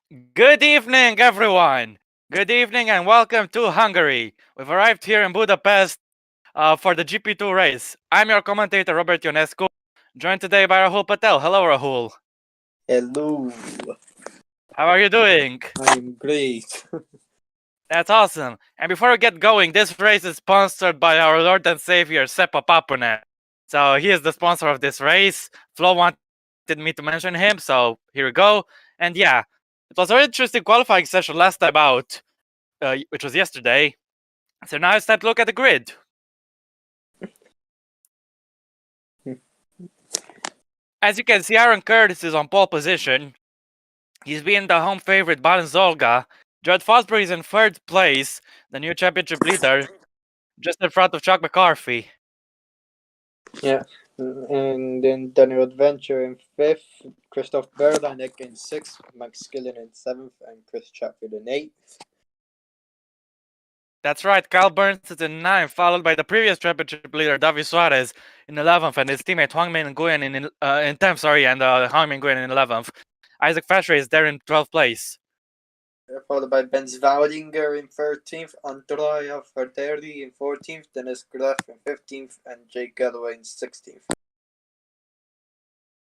Good evening, everyone. Good evening and welcome to Hungary. We've arrived here in Budapest for the GP2 race. I'm your commentator, Robert Ionescu, joined today by Rahul Patel. Hello, Rahul. Hello, How are you doing? I'm great. That's awesome. And before we get going, this race is sponsored by our Lord and Savior, Seppo Papunen. So he is the sponsor of this race. Flo wanted me to mention him, so here we go. And yeah, it was an interesting qualifying session last time out, which was yesterday. So now it's time to look at the grid. As you can see, Aaron Curtis is on pole position. He's being the home favorite, Balan Zolga. Judd Fosbury is in third place, the new championship leader, just in front of Chuck McCarthy. Yeah, and then Daniel Adventure in fifth, Christoph Berlanek in sixth, Max Skillen in seventh, and Chris Chatfield in eighth. That's right, Kyle Burns is in 9th, followed by the previous championship leader, Davi Suarez, in 11th, and his teammate Huang Min Nguyen in 10th, and Huang Min Nguyen in 11th. Isaac Fasher is there in 12th place. Followed by Ben Zwalinger in 13th, Andrea Verderdi in 14th, Dennis Graf in 15th, and Jake Galloway in 16th.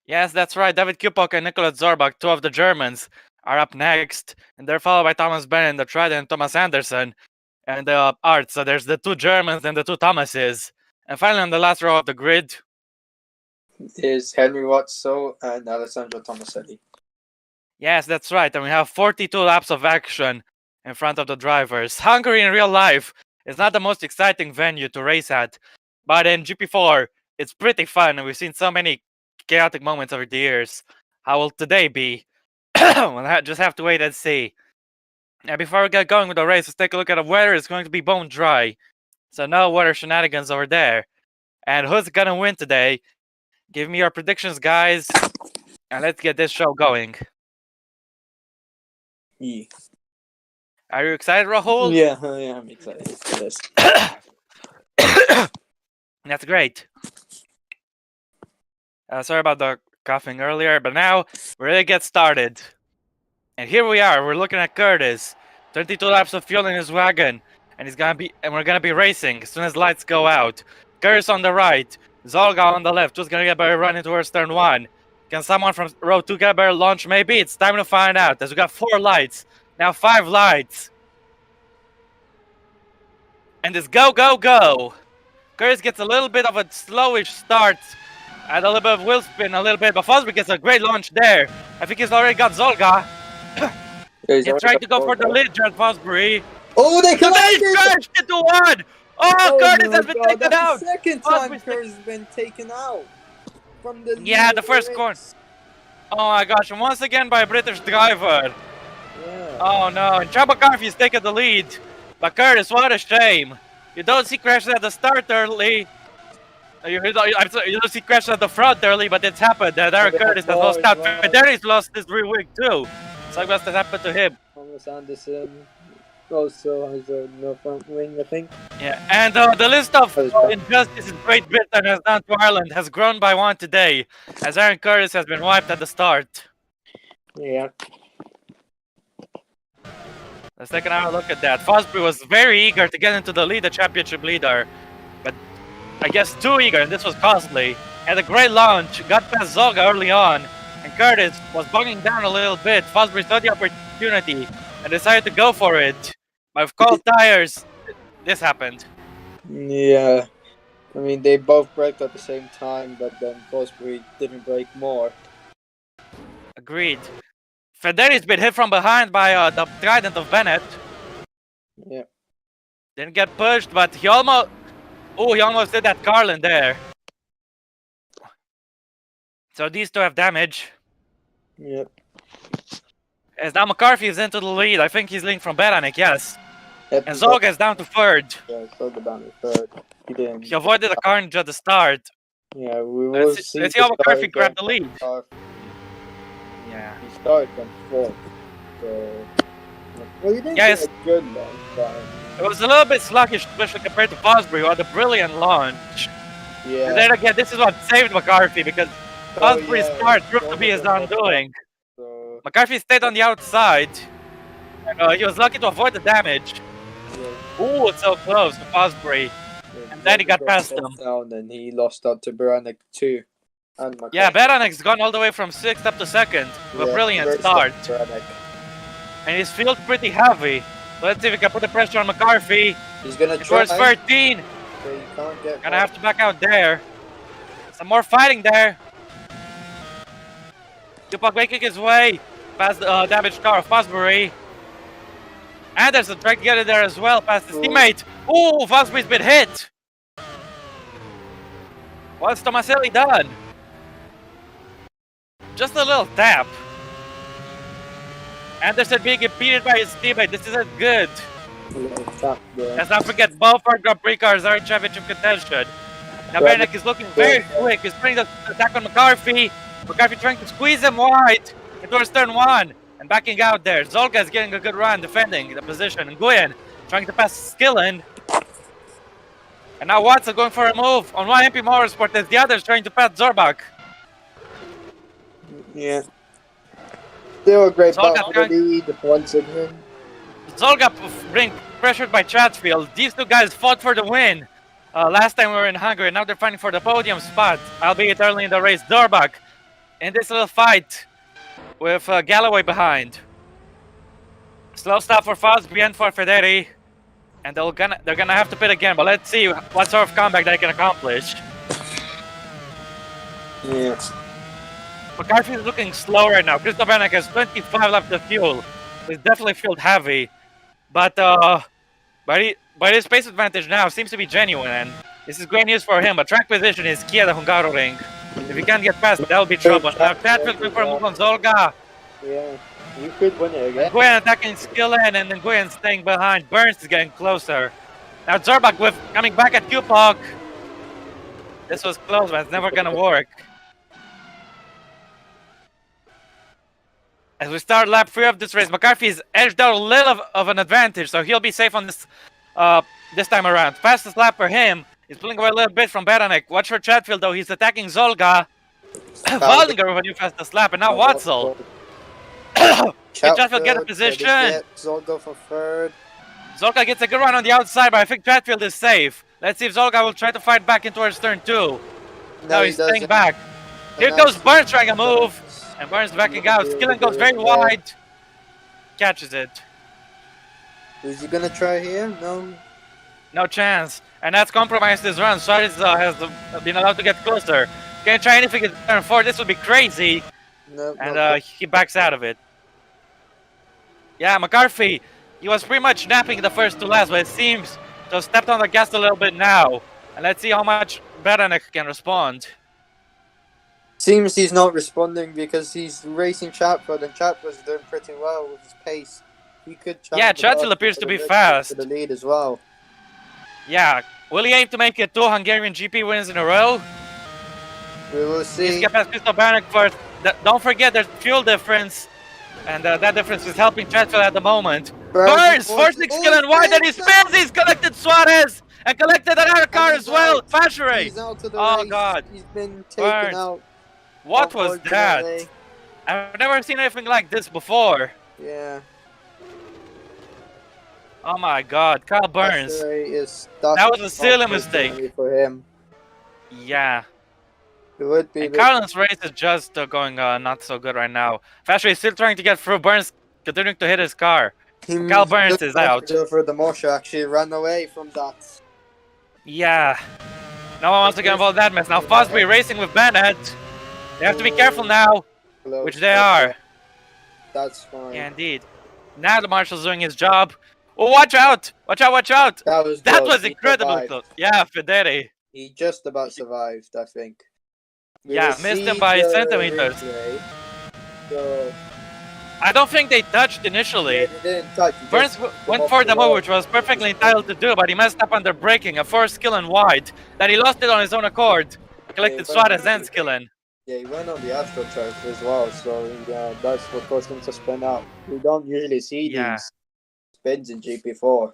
Yes, that's right, David Kupok and Nicolas Zorbach, two of the Germans, are up next, and they're followed by Thomas Bennett, the Trident, and Thomas Anderson, and Art. So there's the two Germans and the two Thomases. And finally, on the last row of the grid is Henry Watso and Alessandro Tomaselli. Yes, that's right. And we have 42 laps of action in front of the drivers. Hungary in real life is not the most exciting venue to race at, but in GP4, it's pretty fun, and we've seen so many chaotic moments over the years. How will today be? We'll just have to wait and see. And before we get going with the race, let's take a look at the weather. It's going to be bone dry, so no weather shenanigans over there. And who's gonna win today? Give me your predictions, guys, and let's get this show going. Yeah. Are you excited, Rahul? Yeah, I'm excited for this. That's great. Sorry about the coughing earlier, but now we really get started. And here we are. We're looking at Curtis. 22 laps of fuel in his wagon, and we're gonna be racing as soon as lights go out. Curtis on the right, Zolga on the left. Who's gonna get a better run into towards turn 1? Can someone from row 2 get a better launch? Maybe. It's time to find out. As we got 4 lights, now 5 lights. And it's go, go, go. Curtis gets a little bit of a slowish start. And a little bit of wheel spin, a little bit. But Fosbury gets a great launch there. I think he's already got Zolga. He's trying to go for the lead, John Fosbury. Oh, they collided! Crashed into one! Oh, Curtis has been taken out! The second time Curtis has been taken out. From the yeah, the first corner. Oh my gosh, and once again by a British driver. Yeah. Oh no, and Chuck McCarthy's taking the lead. But Curtis, what a shame. You don't see crashes at the start early. You don't see crashes at the front early, but it's happened. Aaron Curtis has lost out. Federi's lost his rear wing too. So must have happened to him. Thomas Anderson also has no front wing, I think. Yeah, and the list of injustice in Great Britain has done to Ireland has grown by 1 today, as Aaron Curtis has been wiped at the start. Yeah. Let's take another look at that. Fosbury was very eager to get into the lead, the championship leader, but I guess too eager, and this was costly. Had a great launch, got past Zolga early on, and Curtis was bogging down a little bit. Fosbury saw the opportunity and decided to go for it. But with cold tires, this happened. Yeah. I mean, they both braked at the same time, but then Fosbury didn't brake more. Agreed. Federi's been hit from behind by the Trident of Bennett. Yeah. Didn't get pushed, but he almost did that Carlin there. So these two have damage. Yep. As now McCarthy is into the lead. I think he's leading from Beranek, yes. Yep. And Zolga is down to 3rd. Yeah, Zolga down to 3rd. He didn't. He avoided the carnage at the start. Yeah, we will see. Let's see how McCarthy grabbed the lead. Yeah. He started from 4th. So. Well, he didn't get a good launch time. It was a little bit sluggish, especially compared to Fosbury, who had a brilliant launch. Yeah. And then again, this is what saved McCarthy, because Fosbury's start proved to be his undoing. So McCarthy stayed on the outside. And, he was lucky to avoid the damage. Yeah. Ooh, it's so close to Fosbury. And then he got past him. Down and he lost out to Beranek too. And McCarthy. Yeah, Beranek's gone all the way from 6th up to 2nd. A brilliant great start. stuff, Beranek. And he's field's pretty heavy. So let's see if we can put the pressure on McCarthy. He's gonna Towards try. 13. But he can't get Gonna have to back out there. Some more fighting there. Tupac making his way past the damaged car of Fosbury. Anderson trying to get it there as well past his teammate. Ooh, Fosbury's been hit. What's Tomaselli done? Just a little tap. Anderson being impeded by his teammate. This isn't good. Let's not forget both our Grand Prix cars are in championship contention. Now Beranek is looking very quick. He's putting the attack on McCarthy. McCarthy trying to squeeze him wide towards turn 1 and backing out there. Zolga is getting a good run defending the position. And Nguyen trying to pass Skillen. And now Watson going for a move on one MP Motorsport as the others trying to pass Zorbach. Yeah. Still a great Zolga battle for the lead once again. Zolga being pressured by Chatfield. These two guys fought for the win. Last time we were in Hungary, now they're fighting for the podium spot, albeit early in the race. Zorbach in this little fight with Galloway behind. Slow stop for Fosbury and for Federi. And they're gonna have to pit again, but let's see what sort of comeback they can accomplish. Yeah. McCarthy is looking slow right now. Christoph Beranek has 25 left of fuel. He's definitely fueled heavy. But his pace advantage now seems to be genuine, and this is great news for him. But track position is key at the Hungaroring. If he can't get past, that will be trouble. Now Chatfield going for a move on Zolga. Yeah, you could win it again. Nguyen attacking Skillen, and then Nguyen staying behind. Burns is getting closer. Now Zorbach with coming back at Tupac. This was close, but it's never gonna work. As we start lap 3 of this race, McCarthy's edged out a little of an advantage, so he'll be safe on this this time around. Fastest lap for him. He's pulling away a little bit from Beranek. Watch for Chatfield though, he's attacking Zolga. Waldinger with a new fastest lap, and now Watzel. Can Chatfield get a position? Zolga for third. Zolga gets a good run on the outside, but I think Chatfield is safe. Let's see if Zolga will try to fight back in towards turn 2. No, he's staying back. Here goes Burns trying a move. And Burns backing out. Skillen goes very wide. Catches it. Is he gonna try here? No. No chance. And that's compromised his run. Suarez has been allowed to get closer. Can't try anything in turn 4. This would be crazy. No. And he backs out of it. Yeah, McCarthy. He was pretty much napping the first 2 laps, but it seems to have stepped on the gas a little bit now. And let's see how much Beranek can respond. Seems he's not responding because he's racing Chatfield, and Chatfield's doing pretty well with his pace. He could. Yeah, Chatfield appears to be fast. For the lead as well. Yeah, will he aim to make it 2 Hungarian GP wins in a row? We will see. He's get past Christoph Beranek first. Don't forget there's fuel difference, and that difference is helping Chatfield at the moment. Burns forcing Skillen wide, and he spins. He's collected Suarez and collected another car as well. Fashere. He's out of the Oh race. God! He's been taken Burns. out. What was that? I've never seen anything like this before. Yeah. Oh my God, Kyle Burns. That was a silly mistake for him. Yeah. It would be. And Carlin's race is just going not so good right now. Fasher is still trying to get through. Burns continuing to hit his car. Kyle Burns is out. For the Moshe actually ran away from that. Yeah. No one wants to get involved in that mess. Now Fosbury racing with Bennett. They have to be careful now, which they are. That's fine. Yeah, indeed. Now the marshal's doing his job. Oh, watch out! Watch out, watch out! That was incredibly close. Yeah, Federi. He just about survived, I think. Yeah, missed him by centimeters. So, I don't think they touched initially. yeah, they didn't touch. Burns went for the move, which was perfectly entitled to do, but he messed up under braking. A forced Skillen wide. Then he lost it on his own accord. Collected Suarez and Skillen. Yeah, he went on the AstroTurf as well, so that's what caused him to spin out. We don't usually see these spins in GP4.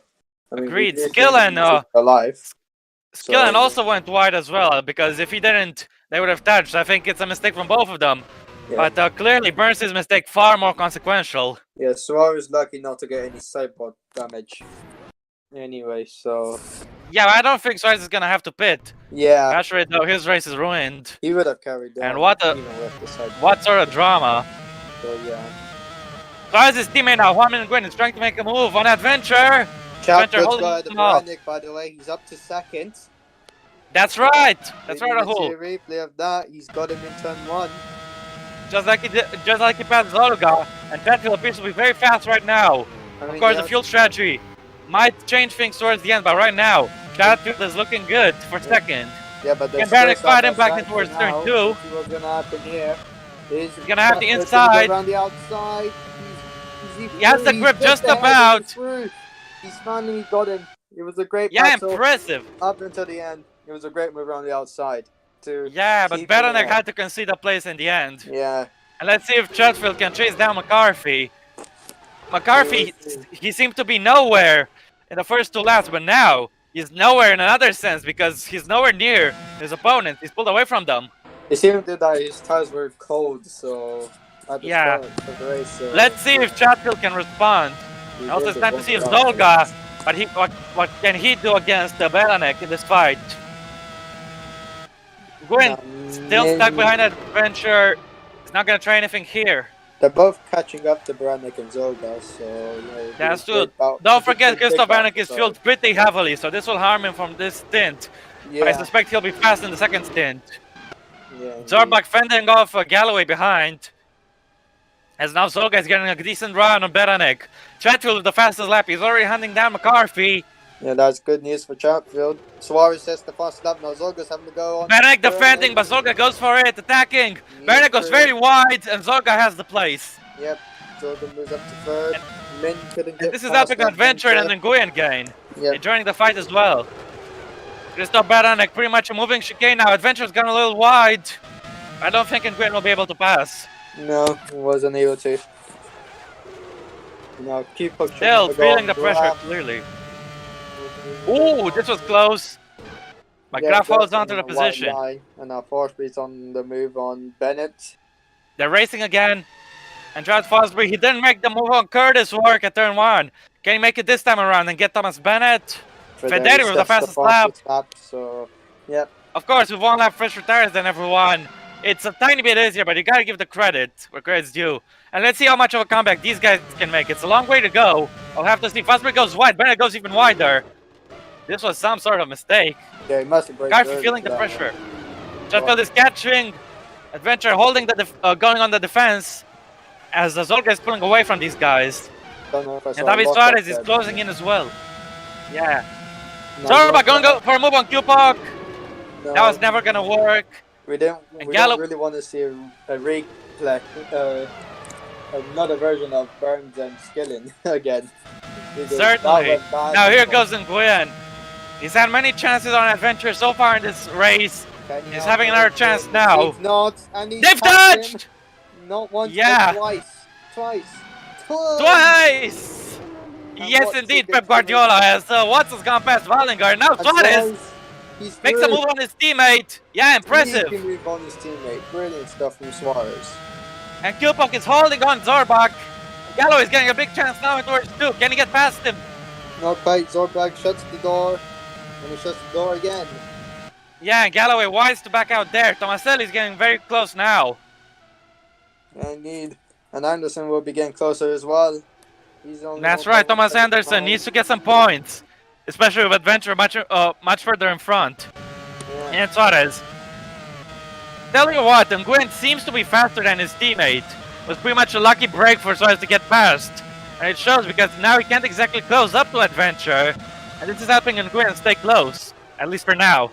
I mean, agreed. Skillen, alive. Also went wide as well, because if he didn't, they would have touched. I think it's a mistake from both of them. Yeah. But clearly, Burns' mistake far more consequential. Yeah, Suarez lucky not to get any sideboard damage. Anyway, so Yeah, I don't think Suarez is gonna have to pit. yeah, Actually, though, his race is ruined. he would have carried down. And what even with the sideboard. what sort of drama? So yeah. Suarez's teammate now, Juan Nguyen, is trying to make a move on Adventure. Chatfield's holding got the him up. Brannick, by the way. He's up to second. That's right. That's right, Maybe Rahul. a replay of that. He's got him in turn 1. Just like he passed Zolga, and Chatfield appears to be very fast right now. Of course, the fuel strategy might change things towards the end, but right now, Chatfield is looking good for second. Yeah, but Can Brannick fight him back in towards turn 2? What's gonna happen here? He's gonna have the inside. Around the outside. He has the grip just about. He's finally got him. It was a great Yeah, battle impressive. up until the end. It was a great move around the outside. Yeah, but keep Beranek it had to concede a place in the end. Yeah. And let's see if Chatfield can chase down McCarthy. McCarthy, he seemed to be nowhere in the first 2 laps, but now he's nowhere in another sense because he's nowhere near his opponent. He's pulled away from them. It seemed that his tires were cold, so at the Yeah. start of the race. So Let's see if Chatfield can respond. he Also, did it's it time to one see if round. Zolga, but what can he do against Beranek in this fight? Gwyn, still stuck behind Adventure. He's not gonna try anything here. They're both catching up to Brannick and Zolga, so yeah. That's true. Don't forget, Christoph Beranek is fueled pretty heavily, so this will harm him from this stint. Yeah. But I suspect he'll be fast in the second stint. Yeah, Zorbach fending off Galloway behind. As now Zolga is getting a decent run on Beranek. Chatfield with the fastest lap. He's already hunting down McCarthy. Yeah, that's good news for Chatfield. Suarez says the fast lap. Now Zolga's having to go on. Beranek defending, but Zolga goes for it, attacking. Beranek goes very wide, and Zolga has the place. Yep. Zolga moves up to third. Min couldn't get This is past helping Adventure and Nguyen gain. Yep. Joining the fight as well. Christoph Beranek pretty much a moving chicane now. Adventure's gone a little wide. I don't think Nguyen will be able to pass. No, wasn't able to. No, keep pushing. Still feeling the pressure, clearly. Ooh, this was close. McGrath holds on to the position. And now Forsby's on the move on Bennett. They're racing again. And Gerard Fosbury, he didn't make the move on Curtis work at turn 1. Can he make it this time around and get Thomas Bennett? Federi with the fastest lap. So, yep. Of course, with 1 lap fresher tires than everyone, it's a tiny bit easier, but you gotta give the credit where credit's due. And let's see how much of a comeback these guys can make. It's a long way to go. I'll have to see. Fosbury goes wide, Bennett goes even wider. This was some sort of mistake. Yeah, he must have broken. Garfi feeling the pressure. Chatfield is catching. Adventure holding going on the defense as Zolga is pulling away from these guys. And David Suarez is closing in as well. Yeah. Zorba going to go for a move on Q-Puck. No, That was never going to work. we don't really want to see a replay, another version of Burns and Skillen again. Certainly. Now here goes Nguyen. He's had many chances on Adventure so far in this race. He's having another chance now. He's not, and he's They've touched! Not once, Yeah. but twice. Twice! Yes, indeed, Pep Guardiola has once has gone past Wallinger. Now Suarez makes a move on his teammate. Yeah, impressive. He can move on his teammate. Brilliant stuff from Suarez. And Q-Puck is holding on Zorbach. Gallo is getting a big chance now towards 2. Can he get past him? Not quite. Zorbach shuts the door, and he shuts the door again. Yeah, and Galloway wise to back out there. Tomaselli's getting very close now. Indeed. And Anderson will be getting closer as well. That's right, Thomas Anderson needs to get some points. Especially with Adventure much further in front. Yeah. And Suarez. Tell you what, Nguyen seems to be faster than his teammate. It was pretty much a lucky break for Suarez to get past. And it shows because now he can't exactly close up to Adventure. And this is helping Nguyen stay close. At least for now.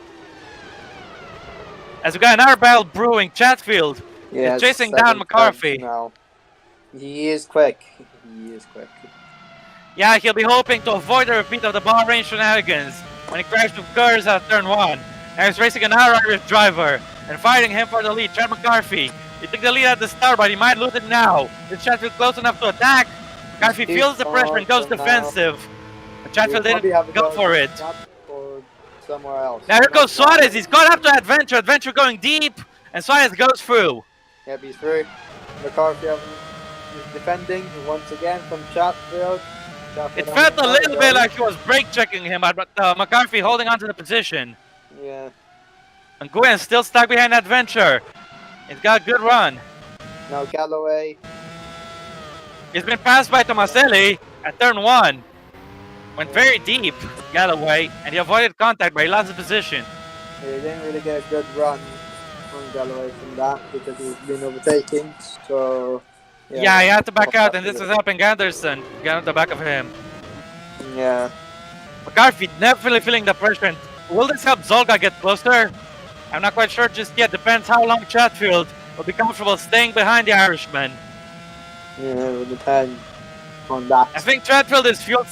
As we got another battle brewing, Chatfield is chasing down McCarthy. Now. He is quick. Yeah, he'll be hoping to avoid a repeat of the Bahrain shenanigans when he crashed with Kurz at turn 1. And he's racing another Irish driver and fighting him for the lead. Chad McCarthy. He took the lead at the start, but he might lose it now. Is Chatfield close enough to attack? McCarthy feels the pressure and goes defensive. But Chatfield didn't go for it. Somewhere else. Now here goes Suarez. He's caught up to Adventure. Adventure going deep, and Suarez goes through. Yep, he's through. McCarthy is defending once again from Chatfield. It felt a little bit like he was brake checking him, but McCarthy holding onto the position. Yeah. And Nguyen still stuck behind Adventure. He's got a good run. Now Galloway. He's been passed by Tomaselli at turn 1. Went very deep, Galloway, and he avoided contact, but he lost his position. He didn't really get a good run from Galloway from that because he's been overtaking. So yeah, he had to back out, and this is helping Anderson get on the back of him. Yeah. McCarthy definitely feeling the pressure. And will this help Zolga get closer? I'm not quite sure just yet. Depends how long Chatfield will be comfortable staying behind the Irishman. Yeah, it will depend on that. I think Chatfield is fueled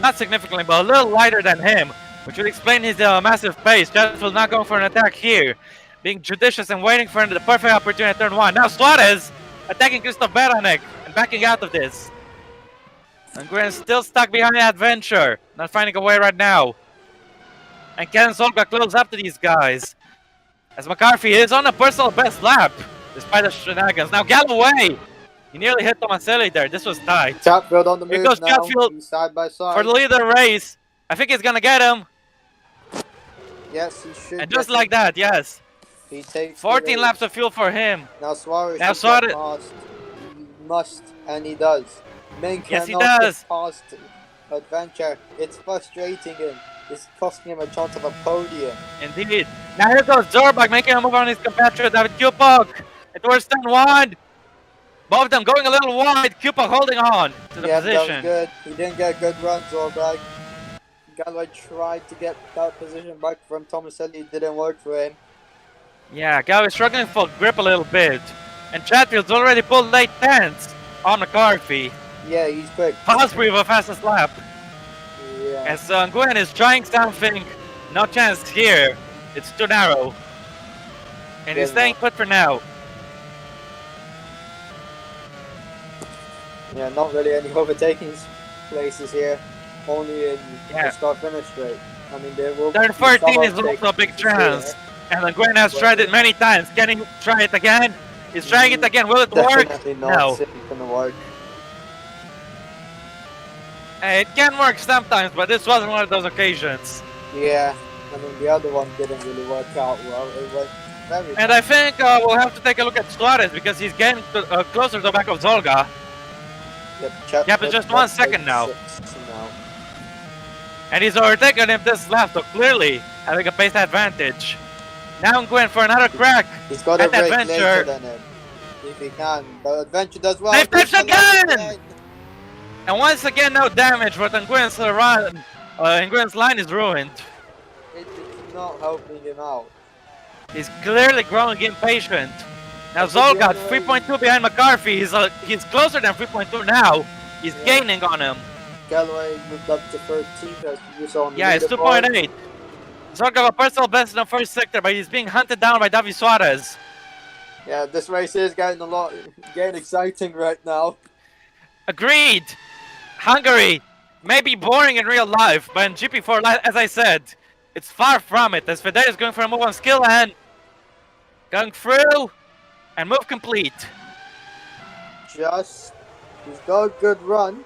not significantly, but a little lighter than him, which would explain his massive pace. Chatfield not going for an attack here, being judicious and waiting for the perfect opportunity at turn 1. Now Suarez attacking Christoph Beranek and backing out of this. And Nguyen still stuck behind the Adventure, not finding a way right now. And Ken Zolga close up to these guys, as McCarthy is on a personal best lap, despite the shenanigans. Now Galloway! He nearly hit Tomaselli there. This was tight. Chatfield on the move. Here goes now. Chatfield Side by side. for the lead of the race. I think he's gonna get him. Yes, he should. And just like that, yes. He takes 14 laps of fuel for him. Now Suarez. Now Suarez. He must, and he does. Men Yes, he cannot does. get past Adventure. It's frustrating him. It's costing him a chance of a podium. Indeed. Now here goes Zorbach making a move on his compatriot David Kupok. It was turn 1. Both of them going a little wide. Kupok holding on to the position. That was good. He didn't get a good run, Zorbach. Galloway tried to get that position back from Tomaselli. It didn't work for him. Yeah, Galloway struggling for grip a little bit. And Chatfield's already pulled late 10s on McCarthy. Yeah, he's quick. Possibly the fastest lap. Yeah. As Nguyen is trying something, no chance here. It's too narrow. And he's staying put for now. Yeah, not really any overtaking places here. Only in the start-finish straight. I mean, there will Turn 14 is also a big chance. And Nguyen has tried it many times. Can he try it again? He's trying it again. Will it work? No. It's gonna work. It can work sometimes, but this wasn't one of those occasions. Yeah, I mean, the other one didn't really work out well. It was very And I think we'll have to take a look at Suarez because he's getting closer to the back of Zolga. Yep, but just 1 second now. And he's overtaken him this lap, so clearly having a pace advantage. Now Nguyen for another crack. He's got at a break Adventure. later than him. If he can. But Adventure does well. They've touched again! And once again, no damage, but Nguyen's run, Nguyen's line is ruined. It's not helping him out. He's clearly growing impatient. Now Zolga 3.2 behind McCarthy. He's closer than 3.2 now. He's gaining on him. Galloway moved up to 13. As you saw on the it's 2.8. Zolga a personal best in the first sector, but he's being hunted down by Davi Suarez. Yeah, this race is getting exciting right now. Agreed. Hungary may be boring in real life, but in GP4, as I said, it's far from it. As Fedez is going for a move on skill and going through and move complete. He's got a good run.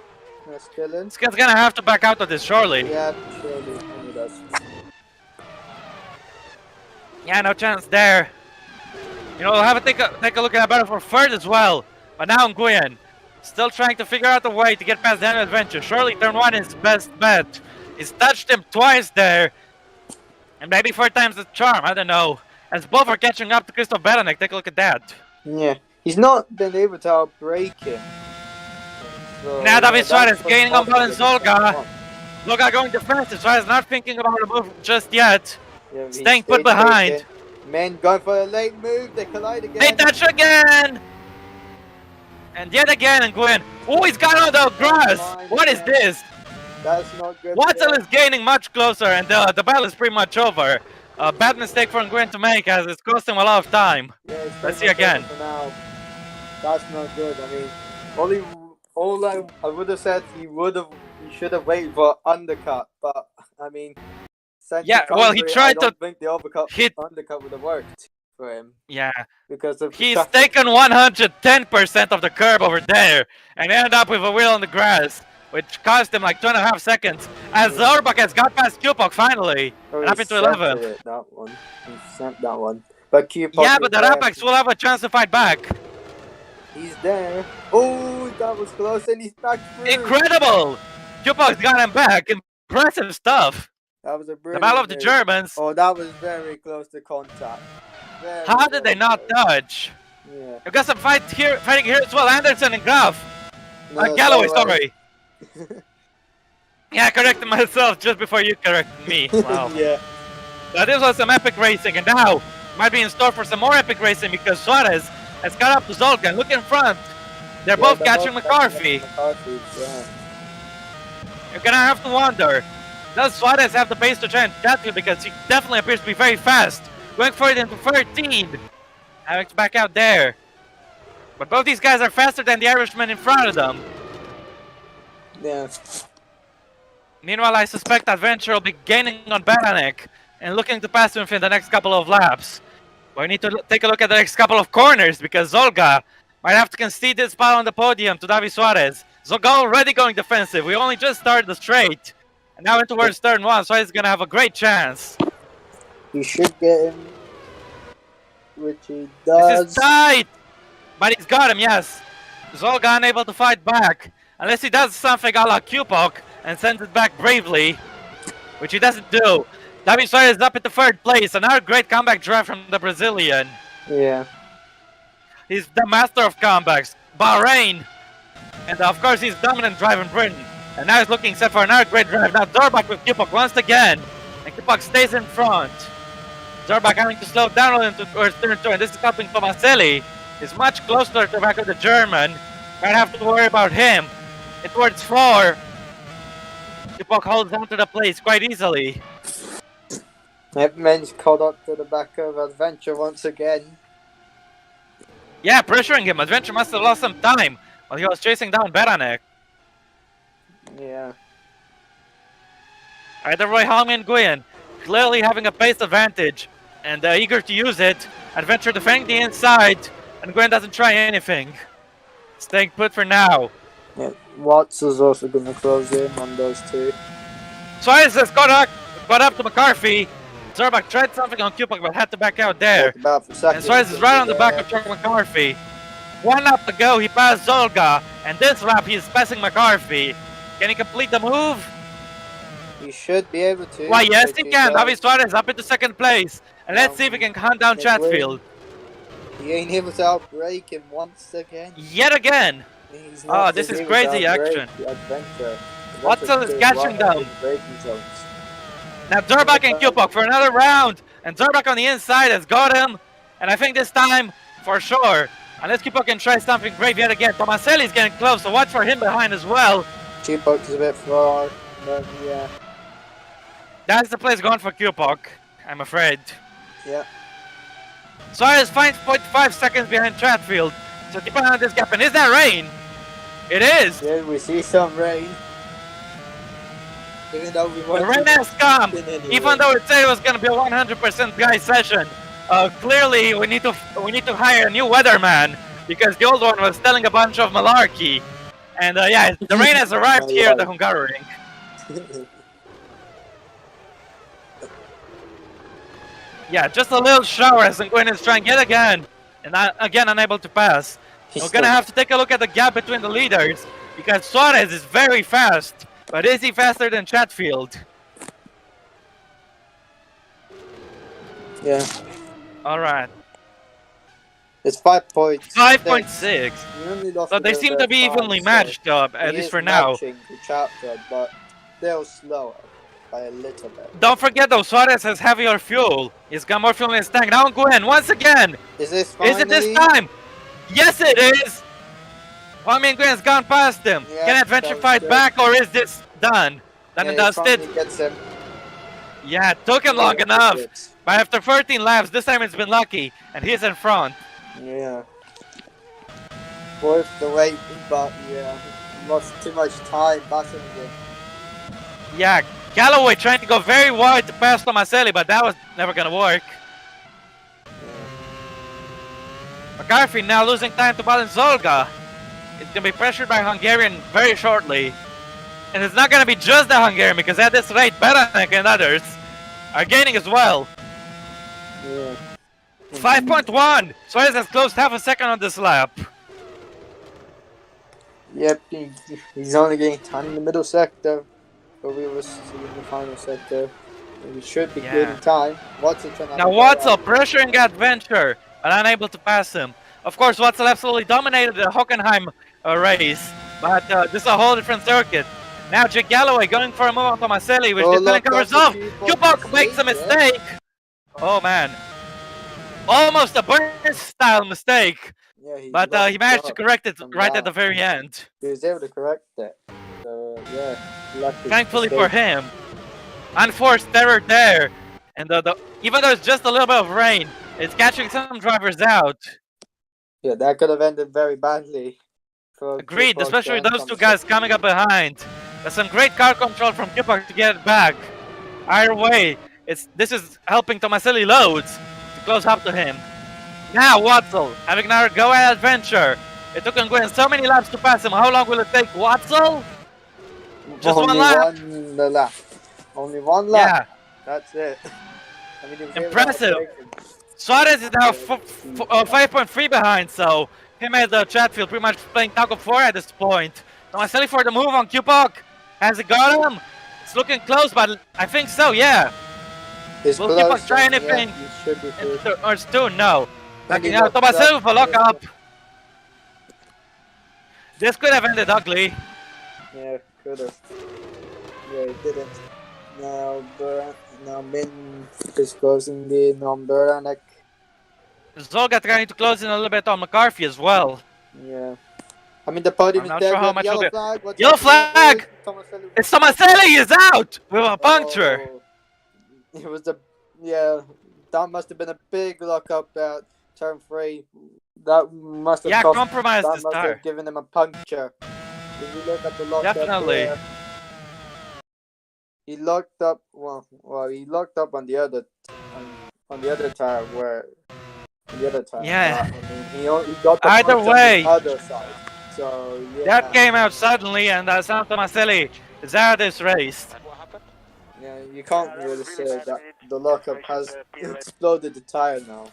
Skill's gonna have to back out of this, surely. Yeah, surely. He does. Yeah, no chance there. You know, we'll have to take a look at that battle for third as well. But now Nguyen still trying to figure out a way to get past Daniel Adventure. Surely turn 1 is best bet. He's touched him twice there. And maybe 4 times the charm, I don't know. As both are catching up to Christoph Beranek, take a look at that. Yeah, he's not been able to outbreak him. So, now David Suarez gaining on balance Zolga. Zolga going defensive, Suarez not thinking about a move just yet. Yeah, staying put behind. Men going for a late move, they collide again. They touch again! And yet again, Nguyen. Oh, he's got on the grass! What is this? That's not good. Watson is gaining much closer, and the battle is pretty much over. A bad mistake for Nguyen to make, as it's cost him a lot of time. Yeah, let's see again. For now. That's not good. I mean, all I would have said he should have waited for undercut, but I mean, yeah, well, he tried to think the undercut would have worked. for him Yeah. because of He's traffic. taken 110% of the curb over there and ended up with a wheel on the grass, which cost him like 2.5 seconds. As Zorbak has got past Cupok finally, and up into 11th. It, that one. He sent that one. But Cupok Yeah, but the Rapax will have a chance to fight back. He's there. Oh, that was close, and he's back through. Incredible! Cupok's got him back. Impressive stuff. That was a brilliant The battle of the move. Germans. Oh, that was very close to contact. Very, How did they not dodge? Yeah. You've got some fighting here as well. Anderson and Graf. No, Galloway, sorry. Yeah, I corrected myself just before you corrected me. Wow. Yeah. But this was some epic racing, and now might be in store for some more epic racing because Suarez has got up to Zolga and look in front. They're both catching McCarthy. Yeah. You're gonna have to wonder, does Suarez have the pace to try and catch you? Because he definitely appears to be very fast. Going for it into 13. Alex back out there. But both these guys are faster than the Irishman in front of them. Yeah. Meanwhile, I suspect Adventure will be gaining on Baranek and looking to pass him in the next couple of laps. But we need to take a look at the next couple of corners because Zolga might have to concede his spot on the podium to Davi Suarez. Zolga already going defensive. We only just started the straight. And now into towards turn 1, so he's going to have a great chance. He should get him, which he does. This is tight! But he's got him, yes. Zolga unable to fight back. Unless he does something a la Cupok and sends it back bravely. Which he doesn't do. David Suarez is up into 3rd place. Another great comeback drive from the Brazilian. Yeah. He's the master of comebacks. Bahrain. And of course he's dominant drive in Britain. And now he's looking set for another great drive. Now Zorbak with Cupok once again. And Cupok stays in front. Zorbak having to slow down a little towards turn 2. And this is helping Tomaselli. He's much closer to the back of the German. Might have to worry about him. And towards 4. Cupok holds on to the place quite easily. Edmund's caught up to the back of Adventure once again. Yeah, pressuring him. Adventure must have lost some time while he was chasing down Beranek. Yeah. Either Roy Hong and Nguyen clearly having a pace advantage and eager to use it. Adventure defending the inside and Nguyen doesn't try anything. Staying put for now. Yeah. Watts is also going to close in on those two. Suarez has got up to McCarthy. Zorbak tried something on Cupok but had to back out there. And Suarez is right on the back of Chuck McCarthy. 1 lap to go, he passed Zolga. And this lap he is passing McCarthy. Can he complete the move? He should be able to. Why, yes he can. David Suarez up into 2nd place. And let's see if he can hunt down Chatfield. He ain't able to outbrake him once again. Yet again. Oh, this is crazy action. Watson is catching them. Now Zorbak and Cupok for another round. And Zorbak on the inside has got him. And I think this time, for sure, unless Cupok can try something brave yet again. Tomaselli is getting close, so watch for him behind as well. Cupok is a bit far, but yeah. That's the place going for Cupok, I'm afraid. Yeah. Suarez finds 0.5 seconds behind Chatfield. So keep an eye on this gap. And is that rain? It is! Yeah, we see some rain. Even though we want the rain has come! Even though it said it was going to be a 100% dry session. Clearly, we need to hire a new weatherman. Because the old one was telling a bunch of malarkey. And yeah, the rain has arrived here at the Hungaroring. Yeah, just a little shower as Nguyen is trying yet again. And again unable to pass. We're gonna have to take a look at the gap between the leaders. Because Suarez is very fast. But is he faster than Chatfield? Yeah. Alright. It's 5 points. 5.6. So they seem to be evenly matched up, at least for now. The chapter, but they're slower by a little bit. Don't forget though, Suarez has heavier fuel. He's got more fuel in his tank. Now Nguyen, once again! Is this finally? Is it this time? Yes it is! Well, I mean, Nguyen's gone past him. Yeah, Can Adventure fight back, or is this done? Done and dusted? Gets him. Yeah, it took him long enough. But after 13 laps, this time it's been lucky, and he's in front. Yeah. Worth the wait, but yeah, lost too much time passing him. Yeah, Galloway trying to go very wide to pass Tomaselli, but that was never gonna work. McCarthy now losing time to balance Zolga. It's going to be pressured by Hungarian very shortly. And it's not going to be just the Hungarian, because at this rate, Beranek and others are gaining as well. Yeah. 5.1! Suarez has closed half a second on this lap. Yep, he's only getting time in the middle sector. But we were in the final sector. We should be good in time. Now Watzel pressuring Adventure, but unable to pass him. Of course, Watzel absolutely dominated the Hockenheim race, but this is a whole different circuit. Now Jake Galloway going for a move on Tomaselli, which didn't covers off. Kupok makes a mistake. Oh man. Almost a burst-style mistake. Yeah, but he managed to correct it right at the very end. He was able to correct it. So, yeah. Thankfully for him. Unforced error there. And even though it's just a little bit of rain, it's catching some drivers out. Yeah, that could have ended very badly. Agreed, especially those two guys coming up behind. There's some great car control from Kupok to get it back. Either way, this is helping Tomaselli loads to close up to him. Now Watzel having another go at Adventure. It took Nguyen so many laps to pass him. How long will it take Watzel? Just only one lap. Only one lap. Yeah. That's it. I mean, impressive. Suarez is now 5.3 behind, so him and Chatfield pretty much playing tug of war at this point. Tomaselli for the move on Kupok. Has it got him? It's looking close, but I think so, yeah. Will Kupok try anything? Or soon? No. Backing out Tomaselli for lock-up. This could have ended ugly. Yeah, could have. Yeah, it didn't. Now Min is closing in on Beranek. Zolga trying to close in a little bit on McCarthy as well. Yeah. I mean, the podium is not there. sure how much yellow will flag. Yellow flag! It's Tomaselli is out with a puncture. It was that must have been a big lock-up at turn 3. That must have compromised his tire. Have given him a puncture. If you look at the lock-up Definitely. there, he locked up. Well, he locked up on the other tire where. The other tire. Yeah. He got the Either way. on the other side. So yeah. That came out suddenly, and San Tomaselli is out of this race. Yeah, you can't really say that the lockup has exploded the tire now.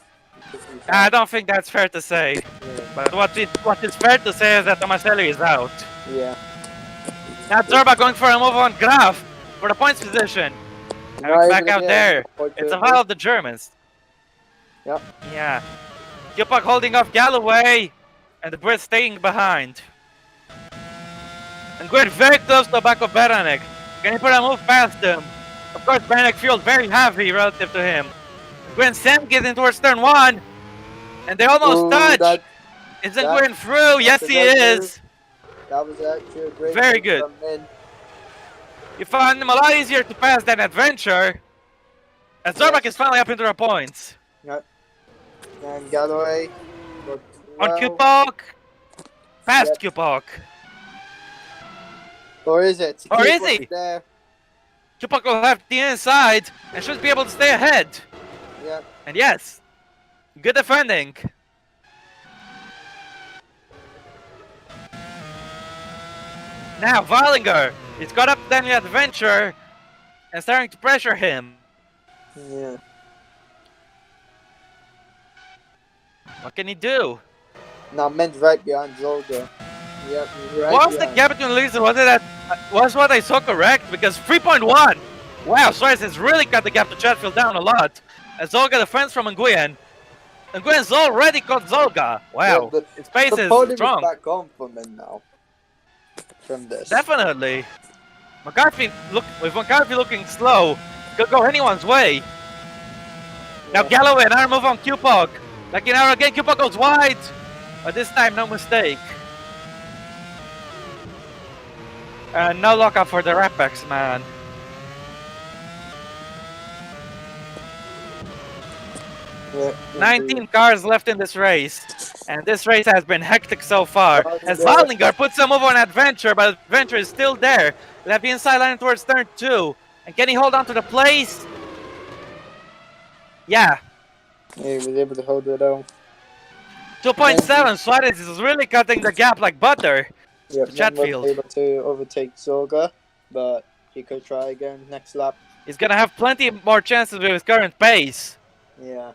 I don't think that's fair to say. Yeah. But what is fair to say is that Tomaselli is out. Yeah. Now Zerba going for a move on Graf for the points position. Back out there. It's a foul of the Germans. Yep. Yeah. Kupok holding off Galloway, and the Brits staying behind. And going very close to the back of Beranek. Can he put a move past him? Of course, Beranek feels very heavy relative to him. Nguyen Sam getting towards turn 1, and they almost touch. Isn't Nguyen through? Yes, he is. That was actually a great very good. You found him a lot easier to pass than Adventure. And Zorbak is finally up into the points. Yep. And Galloway. On Kupok. Past Kupok. Or is it? Or is he? There. Kupok will have the inside and should be able to stay ahead. Yep. And yes, good defending. Now Wallinger, he's got up Daniel Adventure and starting to pressure him. Yeah. What can he do? Now Men's right behind Zolga. Yep, right what was the gap between leads? Was what I saw correct? Because 3.1. Wow, Suarez has really cut the gap to Chatfield down a lot. And Zolga defends from Nguyen. Nguyen's already caught Zolga. Wow, his pace is strong. Is back on for men now. From this. Definitely. With McCarthy looking slow, could go anyone's way. Yeah. Now Galloway, another move on Kupok. Like in our again, Kupok goes wide. But this time, no mistake. No lockup for the Rapex, man. Yeah, 19 cars left in this race. And this race has been hectic so far. As Wallinger puts a move on Adventure, but Adventure is still there. They'll have the inside line towards turn 2. And can he hold on to the place? Yeah. Yeah, he was able to hold it on. 2.7. Suarez is really cutting the gap like butter. Yep, then Chatfield. was able to overtake Zorga, but he could try again next lap. He's gonna have plenty more chances with his current pace. Yeah.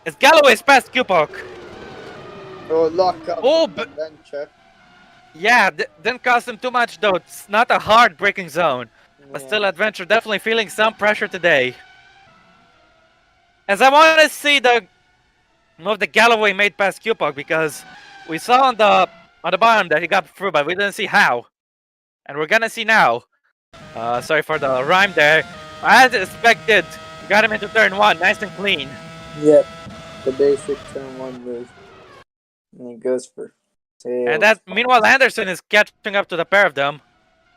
It's Galloway's past Cupok. Oh, lock up Oh, adventure. Yeah, didn't cost him too much though. It's not a hard braking zone. But Yeah. still, Adventure definitely feeling some pressure today. As I want to see the move the Galloway made past Cupok, because we saw on the bottom that he got through, but we didn't see how. And we're gonna see now. Sorry for the rhyme there. As expected, got him into turn 1, nice and clean. Yep. The basic turn 1 move. And he goes for tails. And that meanwhile Anderson is catching up to the pair of them.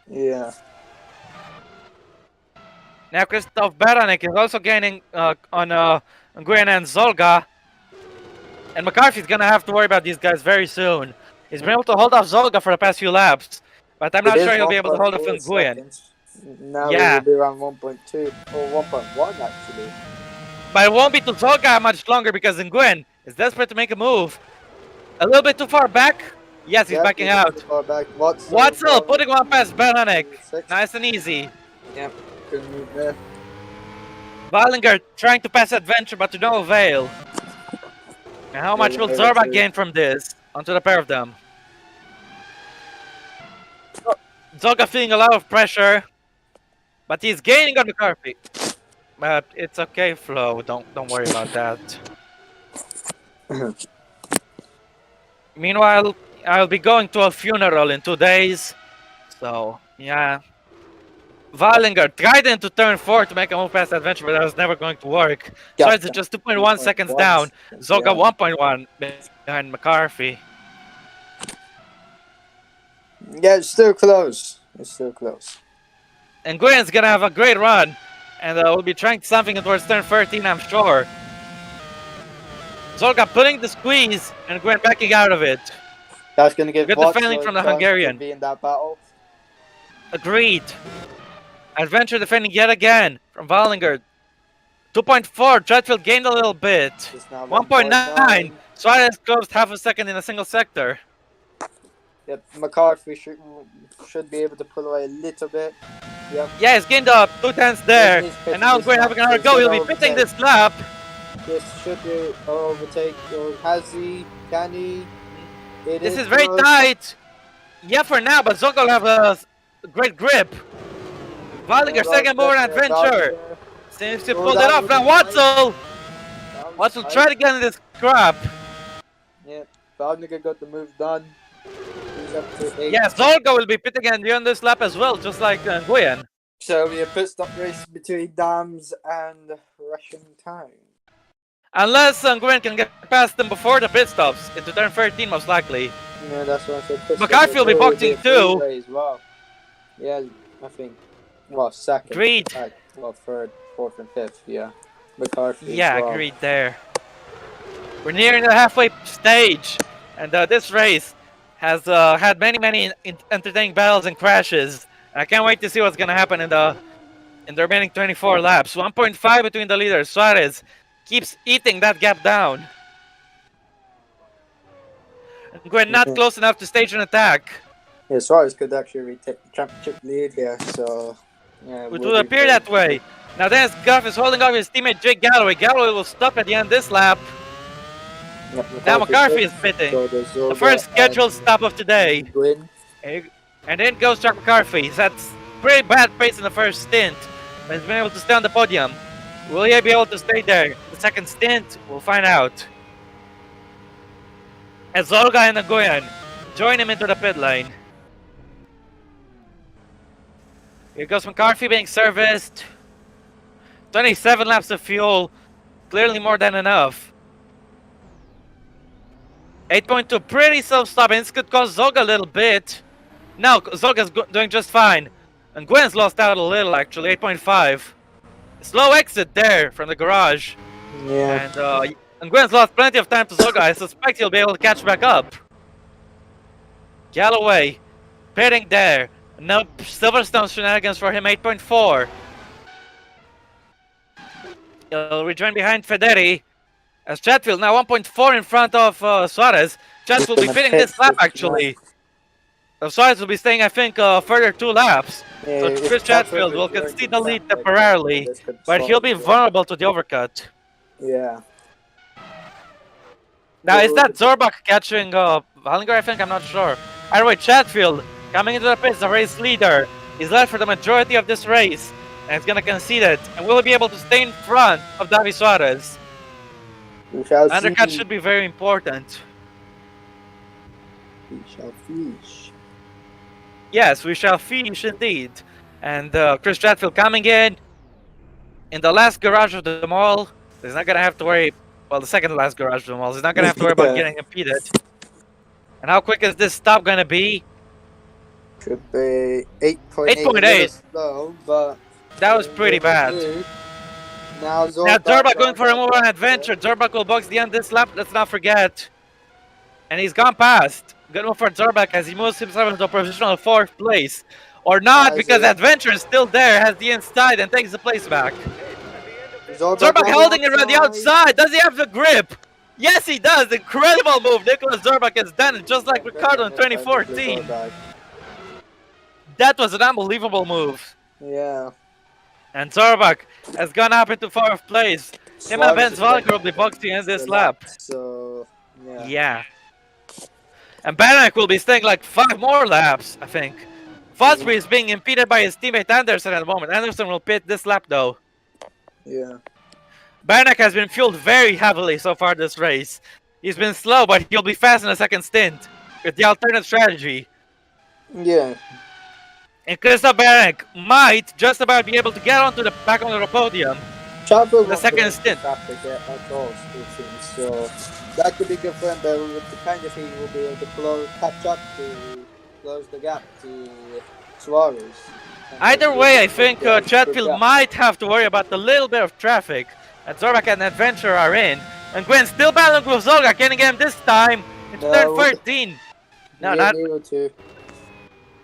Yeah. Now Christoph Beranek is also gaining on Nguyen and Zolga. And McCarthy's gonna have to worry about these guys very soon. He's been able to hold off Zolga for the past few laps, but I'm not sure he'll be able to hold off Nguyen. Now Yeah. it will be around 1.2 or 1.1 actually. But it won't be to Zolga much longer because Nguyen is desperate to make a move. A little bit too far back. Yes, he's backing out. Too far back. Watzel putting one past Beranek. Nice and easy. Yep. Good move there. Wallinger trying to pass Adventure, but to no avail. And how much will Zorba gain from this? Onto the pair of them. Zorga feeling a lot of pressure, but he's gaining on McCarthy. But it's okay, Flo. Don't worry about that. Meanwhile, I'll be going to a funeral in 2 days, so yeah. Wallinger tried into turn 4 to make a move past Adventure, but that was never going to work. So it's just 2.1 seconds down. Zorga 1.1 behind McCarthy. Yeah, it's still close. It's still close. And Nguyen's gonna have a great run, and we'll be trying something towards turn 13, I'm sure. Zorga putting the squeeze, and Nguyen backing out of it. That's gonna give Good defending from the Hungarian. To be in that battle. Agreed. Adventure defending yet again from Wallinger. 2.4, Chatfield gained a little bit. 1.9, Suarez closed half a second in a single sector. Yep, McCarthy should be able to pull away a little bit. Yep. Yeah, he's gained up 2/10 there. And now Nguyen having another go. He'll be pitting this lap. This should be overtake. Or has he? Can he? This is very tight. Yeah, for now, but Zongo will have a great grip. Wallinger second more on Adventure. Seems to pull it off. Now Watzel! Watzel try to get in this crap. Yeah, Wallinger got the move done. He's up to 8. Yeah, Zolga will be pitting and on this lap as well, just like Nguyen. So it'll be a pit stop race between Dams and Russian time. Unless Nguyen can get past them before the pit stops, into turn 13 most likely. Yeah, that's what I said. Pit McCarthy will be boxing too. As well. Yeah, I think. Well, second. Agreed. Well, third, fourth, and fifth. Yeah, McCarthy. Yeah, as well. agreed there. We're nearing the halfway stage, and this race has had many entertaining battles and crashes. And I can't wait to see what's gonna happen in the remaining 24 laps. 1.5 between the leaders. Suarez keeps eating that gap down. We're not close enough to stage an attack. Yeah, Suarez could actually retake the championship lead here, so yeah. It would appear that way. Now Dennis Guff is holding off his teammate Jake Galloway. Galloway will stop at the end of this lap. Yep, Now McCarthy is pitting. The first scheduled stop of today. And in goes Chuck McCarthy. He's had pretty bad pace in the first stint, but he's been able to stay on the podium. Will he be able to stay there? The second stint, we'll find out. As Zolga and Nguyen join him into the pit lane. Here goes McCarthy being serviced. 27 laps of fuel. Clearly more than enough. 8.2, pretty self-stopping. This could cost Zolga a little bit. No, Zolga's doing just fine. And Gwen's lost out a little, actually. 8.5. Slow exit there from the garage. Yeah. And Gwen's lost plenty of time to Zolga. I suspect he'll be able to catch back up. Galloway pitting there. No Silverstone shenanigans for him. 8.4. He'll rejoin behind Federi. As Chatfield now 1.4 in front of Suarez. Chatfield will be gonna finishing pitch this lap this actually. Suarez will be staying, I think, further 2 laps. Yeah, So if Chris Chatfield will rejoined concede in the lead traffic, temporarily, this could but he'll be solve it. vulnerable to the overcut. Yeah. Now, is Well, that Zorbach catching Hungary? I think, I'm not sure. Either way, Chatfield coming into the pits, the race leader. He's led for the majority of this race, and he's going to concede it. And will be able to stay in front of Davi Suarez. we shall Undercut see. should be very important. We shall fish. Yes, we shall finish indeed. And Chris Chatfield coming in the last garage of the mall. He's not going to have to worry. Well, the second to last garage of the mall. He's not going to have to worry about getting impeded. And how quick is this stop going to be? Should be 8.8. 8.8. Slow, but That was pretty bad. Now Zorbach going for a move on adventure. Zorbach will box the end this lap. Let's not forget. And he's gone past. Good move for Zorbach as he moves himself into a provisional 4th place. Or not, because Adventure is still there, has the inside and takes the place back. Zorbach holding it around the outside. Does he have the grip? Yes, he does. Incredible move. Nicholas Zorbach has done it just like Ricardo in 2014. That was an unbelievable move. Yeah. And Zorbach has gone up into 4th place. Him and Ben Zvalker will be boxing in this lap. So, yeah. Yeah. And Barak will be staying like 5 more laps, I think. Fosbury is being impeded by his teammate Anderson at the moment. Anderson will pit this lap though. Yeah. Barak has been fueled very heavily so far this race. He's been slow, but he'll be fast in the second stint with the alternate strategy. Yeah. And Krista Barak might just about be able to get onto the back onto the podium. The second stint. So that could be good for him, but with the kind of thing he will be able to catch up to close the gap to Suarez. Either way, I think Chatfield might have to worry about the little bit of traffic that Zorbach and Adventure are in. And Gwen still battling with Zolga. Can he get him this time into turn 13? No, not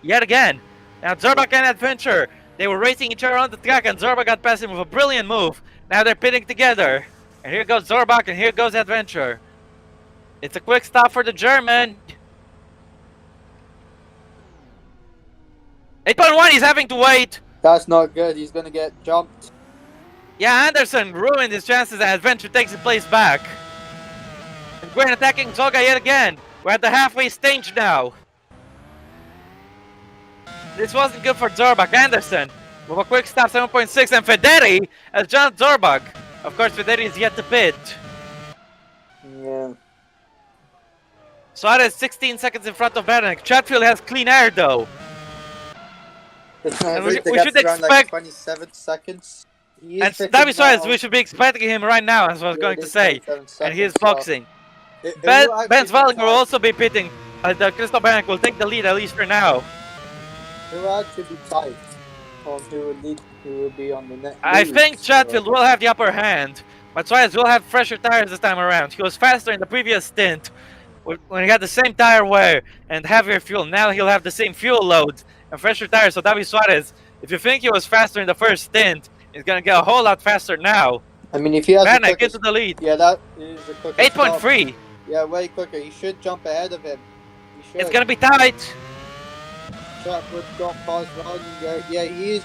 yet again. Now Zorbach and Adventure, they were racing each other on the track, and Zorbach got past him with a brilliant move. Now they're pitting together. And here goes Zorbach, and here goes Adventure. It's a quick stop for the German. 8.1, he's having to wait. That's not good. He's gonna get jumped. Yeah, Anderson ruined his chances, and Adventure takes the place back. And Gwen attacking Zolga yet again. We're at the halfway stage now. This wasn't good for Zorbach. Anderson with a quick stop, 7.6, and Federi has jumped Zorbach. Of course, Federi is yet to pit. Yeah. Suarez 16 seconds in front of Beranek. Chatfield has clean air though. And we should expect like 27 seconds. And Davi Suarez, we should be expecting him right now, as I was going to say. And he is boxing. Ben Zvalker will also be pitting. Christoph Beranek will take the lead, at least for now. It will actually be tight on who will be on the next. I think Chatfield will have the upper hand, but Suarez will have fresher tires this time around. He was faster in the previous stint when he had the same tire wear and heavier fuel. Now he'll have the same fuel load and fresher tires. So Davi Suarez, if you think he was faster in the first stint, he's gonna get a whole lot faster now. I mean, if he has Beranek into the lead. Yeah, that is a quicker 8.3. Yeah, way quicker. He should jump ahead of him. It's gonna be tight. Chatwood got past Ron. Yeah, he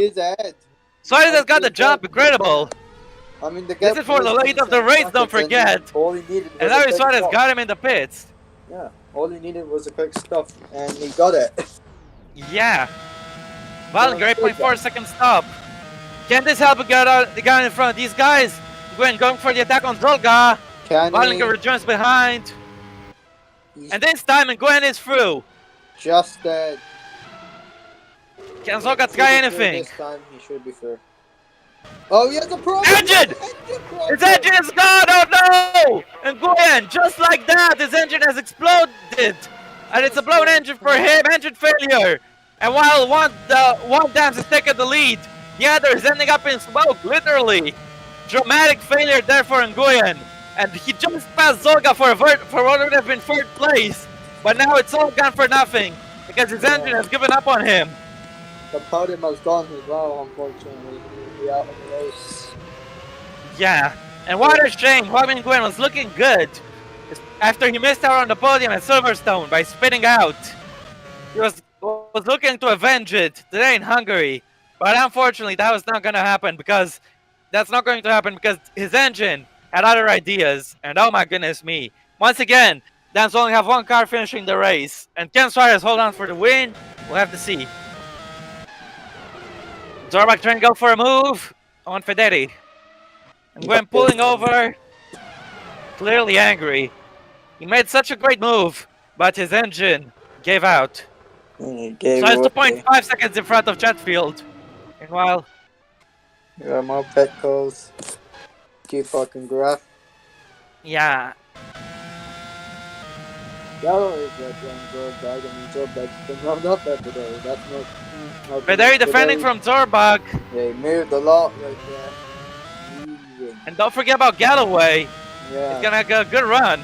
is ahead. Suarez has got the jump, incredible. I mean, this is for the lead of the race, don't forget. All he needed was and Davi Suarez got him in the pits. Yeah, all he needed was a quick stop, and he got it. Yeah. Wallinger, 8.4 second stop. Can this help the guy in front? These guys going for the attack on Zolga. Wallinger rejoins behind. And this time, Nguyen is through. Just dead. Can Zolga try anything? This time, he should be through. Oh, he has a problem! Engine! His engine is gone! Oh no! And Nguyen, just like that, his engine has exploded! And it's a blown engine for him, engine failure! And while one dams is taking the lead, the other is ending up in smoke, literally! Dramatic failure there for Nguyen. And he just passed Zolga for what would have been 3rd place. But now it's all gone for nothing, because his engine has given up on him. The podium has gone as well, unfortunately. He'll be out of the race. Yeah, and what a shame. Juan Nguyen was looking good after he missed out on the podium at Silverstone by spinning out. He was looking to avenge it today in Hungary, but unfortunately that was not going to happen because his engine had other ideas, and oh my goodness me. Once again, Dan's only have one car finishing the race, and can Suarez hold on for the win? We'll have to see. Zorbach trying to go for a move on Federi. And Gwen pulling over, clearly angry. He made such a great move, but his engine gave out. So it's 2.5 seconds in front of Chatfield. Meanwhile, there are more pet calls. G4 and Graf. yeah. Gallo is playing Zorbag. I mean, Zorbag's been round up every day. That's not. Federi defending from Zorbach. They moved a lot right there. And don't forget about Galloway. Yeah. He's gonna get a good run.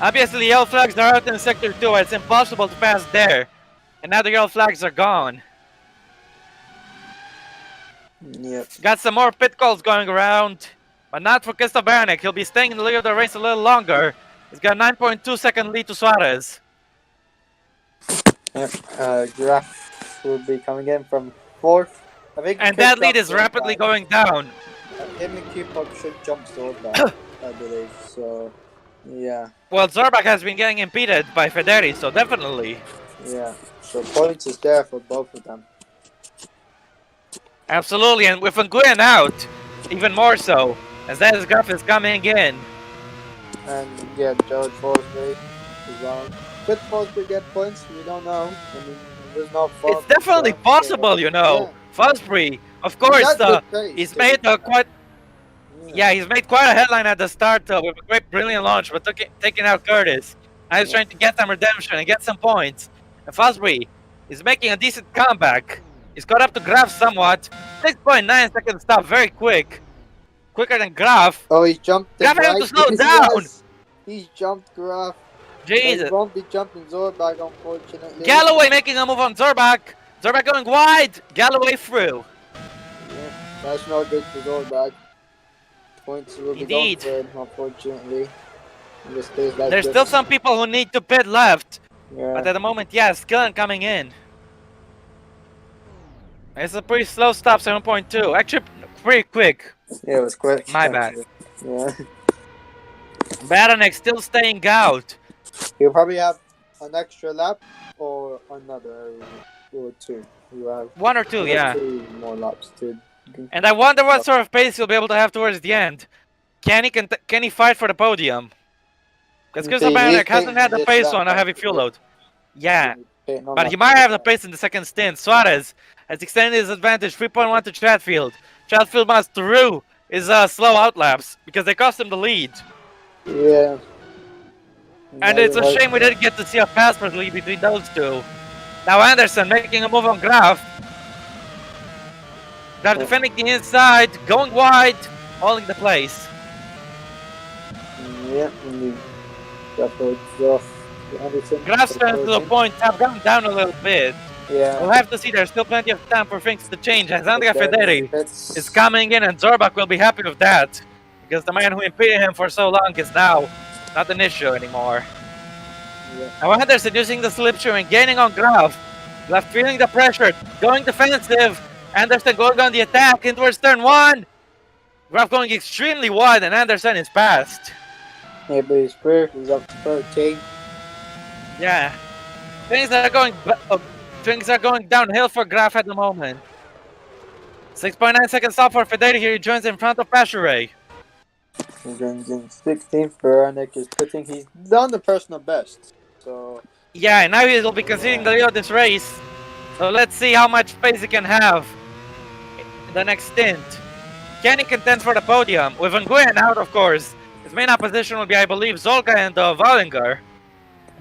Obviously, the yellow flags are out in Sector 2. It's impossible to pass there. And now the yellow flags are gone. Yep. Got some more pit calls going around. But not for Krzysztof Baranek. He'll be staying in the lead of the race a little longer. He's got a 9.2 second lead to Suarez. Yep. Graf will be coming in from 4th. I think. And that lead is rapidly going down. Him and Q-Pop should jump Zorbag, I believe. So, yeah. Well, Zorbach has been getting impeded by Federi, so definitely. Yeah. So points is there for both of them. Absolutely, and with Nguyen out, even more so, as that Graf is coming in. And yeah, George Forsberg is on. Could Forsberg get points? We don't know. I mean, there's no fault. It's definitely possible, you know. Fosbury, of course, he's made quite. Yeah, he's made quite a headline at the start with a great, brilliant launch, but taking out Curtis. Now he's trying to get some redemption and get some points. And Fosbury is making a decent comeback. He's caught up to Graf somewhat. 6.9 second stop, very quick. Quicker than Graf. Oh, he jumped. Graf had to slow down. He's jumped Graf. Jesus. He won't be jumping Zorbag, unfortunately. Galloway making a move on Zorbach. Zorbach going wide. Galloway through. Yeah, that's not good for Zorbag. Points will be gone for him, unfortunately. There's still some people who need to pit left. Yeah. But at the moment, yeah, Skillen coming in. It's a pretty slow stop, 7.2. Actually, pretty quick. Yeah, it was quick. My bad. Yeah. Baranek still staying out. He'll probably have an extra lap or another or two. You have one or two, yeah. 2 more laps to. And I wonder what sort of pace he'll be able to have towards the end. Can he fight for the podium? Because Krzysztof Baranek hasn't had the pace on a heavy fuel load. Yeah, but he might have the pace in the second stint. Suarez has extended his advantage, 3.1 to Chatfield. Chatfield must through his slow outlaps because they cost him the lead. Yeah. And it's a shame we didn't get to see a passport lead between those two. Now Anderson making a move on Graf. Graf defending the inside, going wide, holding the place. Yeah, indeed. Graf's turns to the point have gone down a little bit. Yeah. We'll have to see. There's still plenty of time for things to change. As Andrea Federi is coming in, and Zorbach will be happy with that. Because the man who impeded him for so long is now not an issue anymore. Yeah. Now Anderson using the slipstream and gaining on Graf. Graf feeling the pressure, going defensive. Anderson going on the attack in towards turn 1. Graf going extremely wide, and Anderson is passed. Yeah, but he's first. He's up to 13. Yeah. Things are going downhill for Graf at the moment. 6.9 seconds stop for Federi here. He joins in front of Pachuret. He joins in 16th. Baranek is putting. He's done the personal best. So. Yeah, and now he'll be conceding the lead of this race. So let's see how much pace he can have in the next stint. Can he contend for the podium? With Nguyen out, of course. His main opposition will be, I believe, Zolka and Wallinger.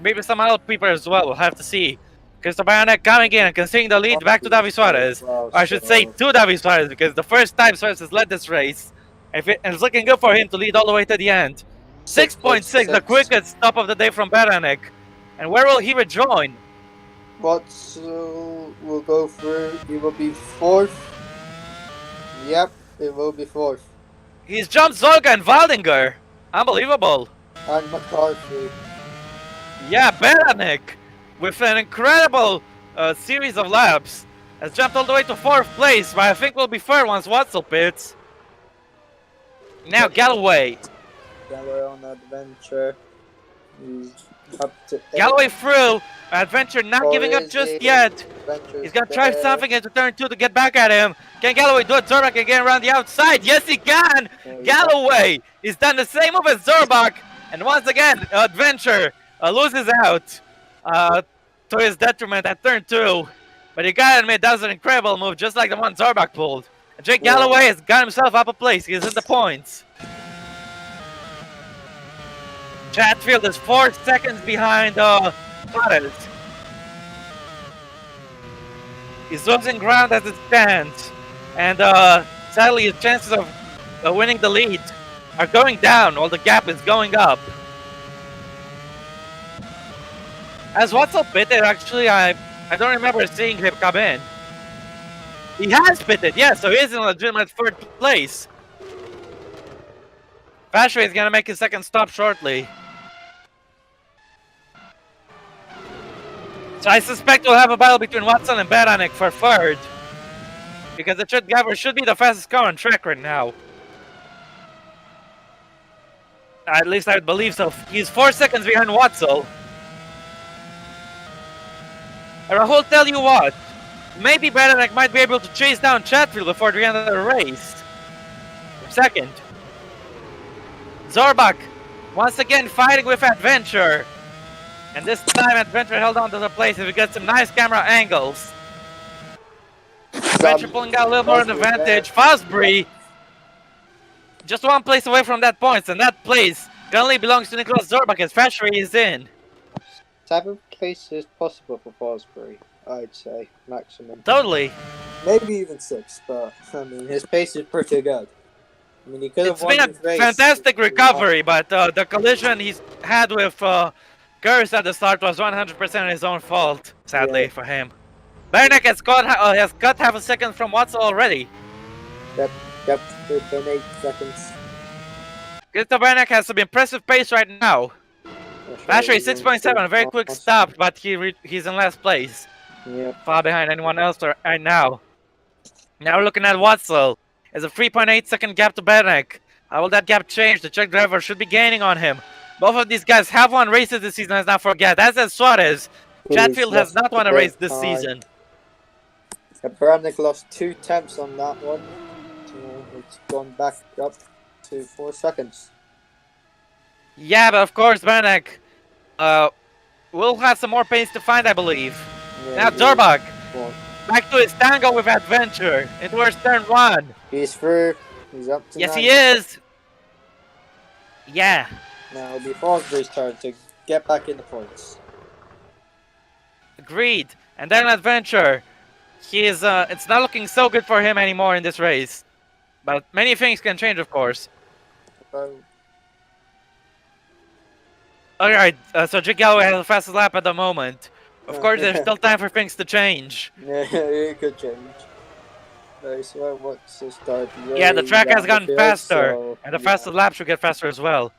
Maybe some other people as well. We'll have to see. Krzysztof Baranek coming in and conceding the lead back to Davi Suarez. Or I should say to Davi Suarez, because the first time Suarez has led this race. And it's looking good for him to lead all the way to the end. 6.6, the quickest stop of the day from Baranek. And where will he rejoin? Watts will go through. He will be 4th. Yep. It will be fourth. He's jumped Zorga and Waldinger. Unbelievable. And McCarthy. Yeah, Beranek, with an incredible series of laps, has jumped all the way to 4th place, but I think will be third once Watson pits. Now Galloway. Galloway on Adventure. He's up to Galloway through. Adventure not giving up just yet. He's gonna try something into turn 2 to get back at him. Can Galloway do it? Zorbach again around the outside. Yes, he can. Galloway. He's done the same move as Zorbach. And once again, Adventure loses out to his detriment at turn 2. But you gotta admit, that was an incredible move, just like the one Zorbach pulled. And Jake Galloway has got himself up a place. He's in the points. Chatfield is 4 seconds behind Suarez. He's losing ground as it stands. And sadly, his chances of winning the lead are going down while the gap is going up. As Watson pitted, actually, I don't remember seeing him come in. He has pitted, yeah, so he's in legitimate 3rd place. Fashway is gonna make his second stop shortly. So I suspect we'll have a battle between Watson and Beranek for 3rd. Because the driver should be the fastest car on track right now. At least I would believe so. He's 4 seconds behind Watson. And Rahul, tell you what, maybe Beranek might be able to chase down Chatfield before the end of the race. 2nd. Zorbach, once again fighting with Adventure. And this time Adventure held on to the place. We get some nice camera angles. Adventure pulling out a little more of an advantage. Fosbury, just 1 place away from that point, and that place currently belongs to Nicholas Zorbach as Fashbury is in. 7th place is possible for Fosbury, I'd say, maximum. Totally. Maybe even 6th, but I mean, his pace is pretty good. I mean, he could have It's been a fantastic recovery, but the collision he's had with Gers at the start was 100% his own fault, sadly for him. Beranek has got half a second from Watson already. Yep, 8 seconds. Christoph Beranek has some impressive pace right now. Fashway 6.7, a very quick stop, but he's in last place. Yep. Far behind anyone else right now. Now we're looking at Watson. There's a 3.8 second gap to Beranek. How will that gap change? The Czech driver should be gaining on him. Both of these guys have won races this season, let's not forget. As has Suarez. Chatfield has not won a race this season. Beranek lost 2 tenths on that one. So it's gone back up to 4 seconds. Yeah, but of course Beranek will have some more pace to find, I believe. Yeah, now Zorbach, back to his tango with Adventure. Towards turn 1. He's through. He's up to 9. He is. Yeah. Now it'll be Fosbury's turn to get back in the points. Agreed. And then Adventure. He is. It's not looking so good for him anymore in this race. But many things can change, of course. Alright, so Jake Galloway has the fastest lap at the moment. Of course, there's still time for things to change. Yeah, it could change. Nice. Well, what's the start? Yeah, the track has gotten faster, and the fastest lap should get faster as well.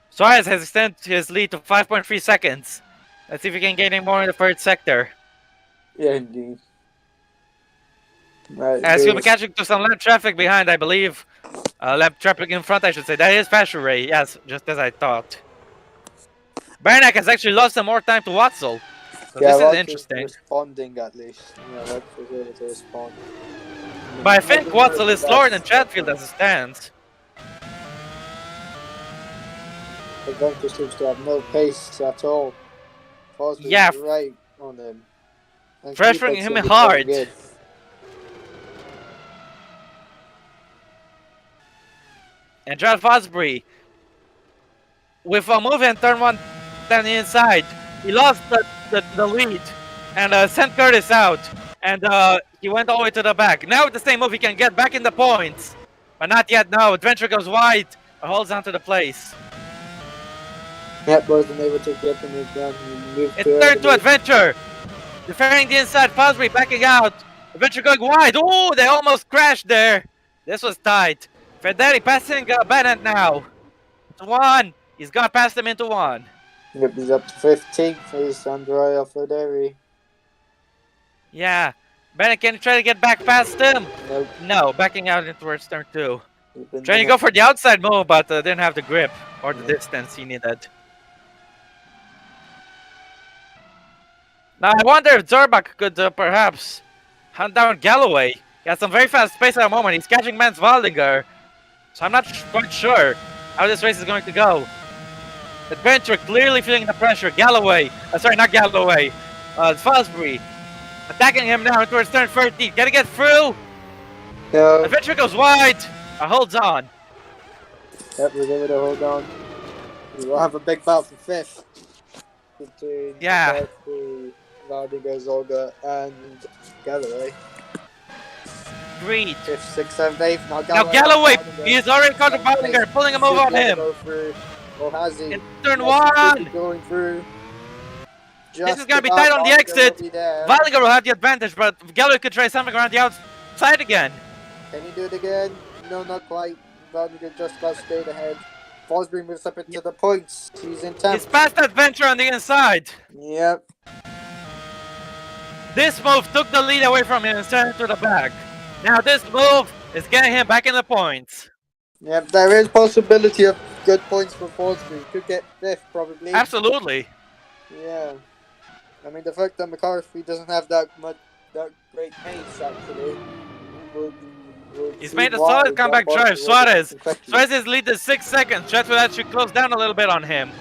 Suarez has extended his lead to 5.3 seconds. Let's see if he can gain any more in the 3rd sector. Yeah, indeed. Right, As he'll be catching to some lap traffic behind, I believe. Lap traffic in front, I should say. That is Fashbury, yes, just as I thought. Beranek has actually lost some more time to Watson. So yeah, this is Watson interesting. Responding at least. Yeah, Watson was able to respond. But I think Watson is slower than Chatfield as it stands. Adventure seems to have no pace at all. Fosbury's Yeah. right on him. And Pressuring Keeper him should be hard. very good. And John Fosbury, with a move in turn 1 down the inside, he lost the lead and sent Curtis out. And he went all the way to the back. Now with the same move, he can get back in the points. But not yet, no. Adventure goes wide, holds on to the place. Yep, wasn't able to get him again. It's turn to Adventure. Defending the inside, Fosbury backing out. Adventure going wide. Oh, they almost crashed there. This was tight. Federi passing Bennett now. To 1. He's gonna pass him into 1. Yep, he's up to 15th for Andrea Federi. Yeah. Bennett, can you try to get back past him? Nope. No, backing out towards turn 2. Been Trying to go for the outside move, but didn't have the grip or the distance he needed. Now, I wonder if Zorbach could perhaps hunt down Galloway. He has some very fast pace at the moment. He's catching Mans Waldinger. So I'm not quite sure how this race is going to go. Adventure clearly feeling the pressure. Galloway, sorry, not Galloway. Fosbury attacking him now towards turn 13. Can he get through? No. Adventure goes wide. Holds on. Yep, we're able to hold on. We will have a big battle for 5th. Between Waldinger, Zolga, and Galloway. Agreed. 5th, 6th, 7th, 8th. Now Galloway, he has already caught Waldinger, pulling a move on him. Or has he? In turn 1. Going through. This is going to be tight on the exit. Waldinger will have the advantage, but Galloway could try something around the outside again. Can he do it again? No, not quite. Waldinger just got straight ahead. Fosbury moves up into the points. He's in 10th. He's past Adventure on the inside. Yep. This move took the lead away from him and sent him to the back. Now this move is getting him back in the points. Yep, there is possibility of good points for Fosbury. Could get 5th probably. Absolutely. Yeah. I mean, the fact that McCarthy doesn't have that great pace actually. He's made a solid comeback drive. Suarez's lead is 6 seconds. Chet will actually close down a little bit on him.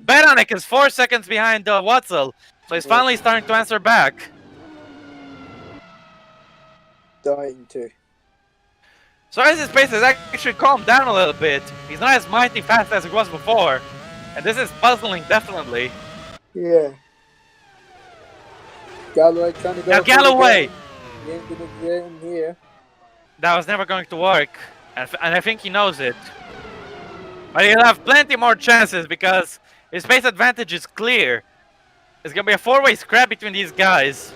Beranek is 4 seconds behind Watzel, so he's finally starting to answer back. Dying to. Suarez's pace has actually calmed down a little bit. He's not as mighty fast as he was before, and this is puzzling, definitely. Yeah. Galloway trying to go. Now Galloway! He ain't gonna get in here. That was never going to work, and I think he knows it. But he'll have plenty more chances because his pace advantage is clear. It's going to be a 4-way scrap between these guys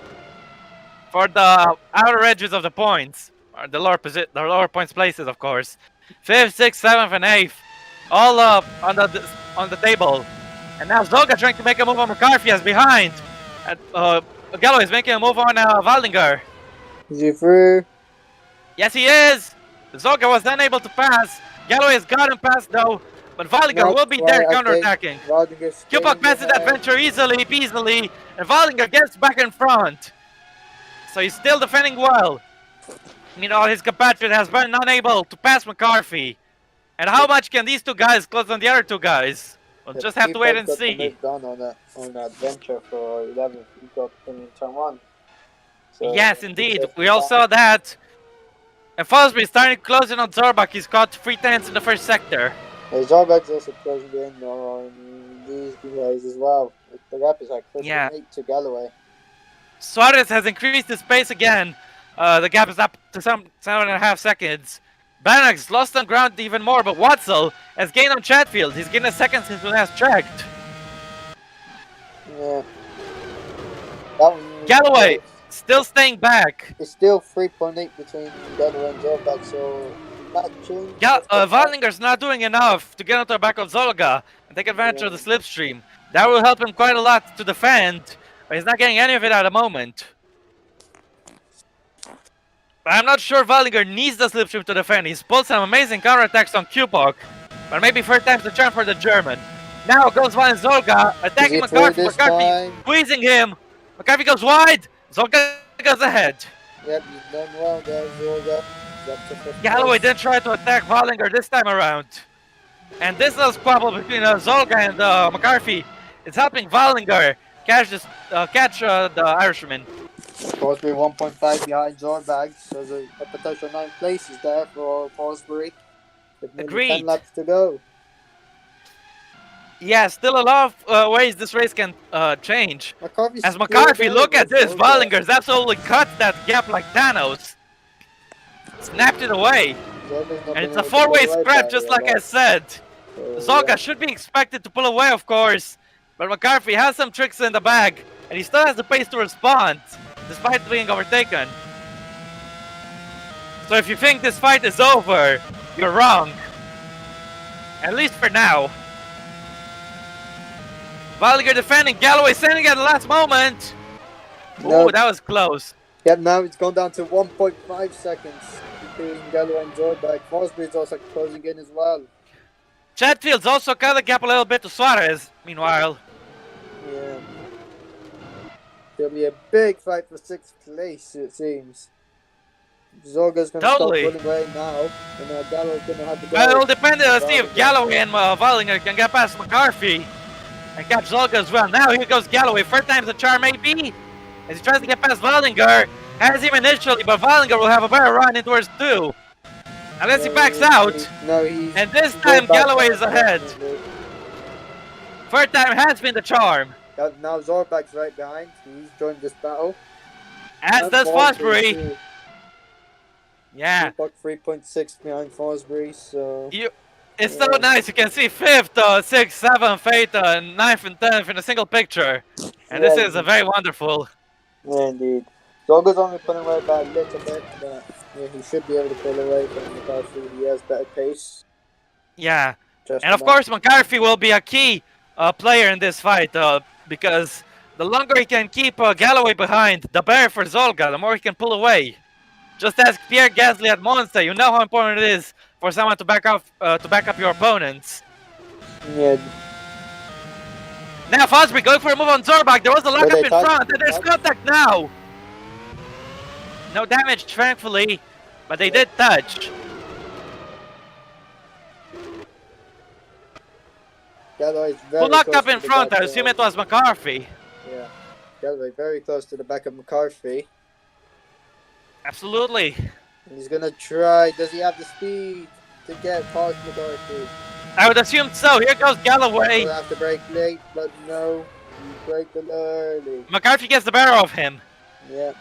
for the outer edges of the points, or the lower points places, of course. 5th, 6th, 7th, and 8th, all up on the table. And now Zoga trying to make a move on McCarthy as behind. And Galloway is making a move on Waldinger. Is he through? Yes, he is! Zoga was unable to pass. Galloway has got him past though, but Waldinger will be there counterattacking. Kupok passes Adventure easily, peasily, and Waldinger gets back in front. So he's still defending well. Meanwhile, his compatriot has been unable to pass McCarthy. And how much can these two guys close on the other two guys? We'll just have to wait and see. Done on Adventure for 11th. He got in turn 1. So yes, indeed. We all saw that. And Fosbury is starting to close in on Zorbach. He's got 3 tenths in the first sector. Zorbach's also closing in on these guys as well. The gap is like 58 to Galloway. Suarez has increased his pace again. The gap is up to 7.5 seconds. Bannock's lost on ground even more, but Watzel has gained on Chatfield. He's gained a second since we last checked. Yeah. Galloway still staying back. It's still 3.8 between Galloway and Zorbach, so not change. Wallinger's not doing enough to get onto the back of Zolga and take advantage of the slipstream. That will help him quite a lot to defend, but he's not getting any of it at the moment. But I'm not sure Wallinger needs the slipstream to defend. He's pulled some amazing counterattacks on Kupok, but maybe 3rd time's the charm for the German. Now goes one Zolga, attacking McCarthy. McCarthy squeezing him. McCarthy goes wide. Zolga goes ahead. Yep, he's done well there, Zolga. Galloway did try to attack Wallinger this time around. And this little squabble between Zolga and McCarthy is helping Wallinger catch the Irishman. Fosbury 1.5 behind Zorbach, so there's a potential 9 places there for Fosbury. With nearly 10 laps to go. Yeah, still a lot of ways this race can change. McCarthy's as McCarthy, look at this, Wallinger's absolutely cut that gap like Thanos. Snapped it away. And it's a 4-way scrap, just like I said. Zolga should be expected to pull away, of course. But McCarthy has some tricks in the bag. And he still has the pace to respond, despite being overtaken. So if you think this fight is over, you're wrong. At least for now. Vallinger defending, Galloway sending at the last moment. Nope. Ooh, that was close. Yep, now it's gone down to 1.5 seconds between Galloway and Zorbach. Forsberg's also closing in as well. Chatfield's also cut the gap a little bit to Suarez, meanwhile. Yeah. There'll be a big fight for 6th place, it seems. Zorga's going to stop pulling away now, and Galloway's going to have to go. Well, it'll depend on see if Galloway and Vallinger can get past McCarthy and catch Zorga as well. Now here goes Galloway, third time's the charm maybe, as he tries to get past Vallinger. Has him initially, but Vallinger will have a better run in towards 2. Unless he backs out, and this time Galloway is ahead. Third time has been the charm. Now Zorbach's right behind, he's joined this battle. As does Fosbury. Yeah. 3.6 behind Fosbury, so... It's so nice, you can see 5th, 6th, 7th, 8th, 9th and 10th in a single picture. And this is very wonderful. Yeah, indeed. Zorga's only pulling away by a little bit, but yeah, he should be able to pull away from McCarthy. He has better pace. Yeah. And of course McCarthy will be a key player in this fight, because the longer he can keep Galloway behind, the better for Zolga, the more he can pull away. Just ask Pierre Gasly at Monza. You know how important it is for someone to back up your opponents. Yeah. Now Fosbury going for a move on Zorbach. There was a lockup in front, and there's contact now. No damage, thankfully, but they did touch. Who locked up in front? I assume it was McCarthy. Yeah. Galloway very close to the back of McCarthy. Absolutely. He's gonna try. Does he have the speed to get past McCarthy? I would assume so. Here goes Galloway. He'll have to break late, but no. He braked it early. McCarthy gets the better of him. Yeah.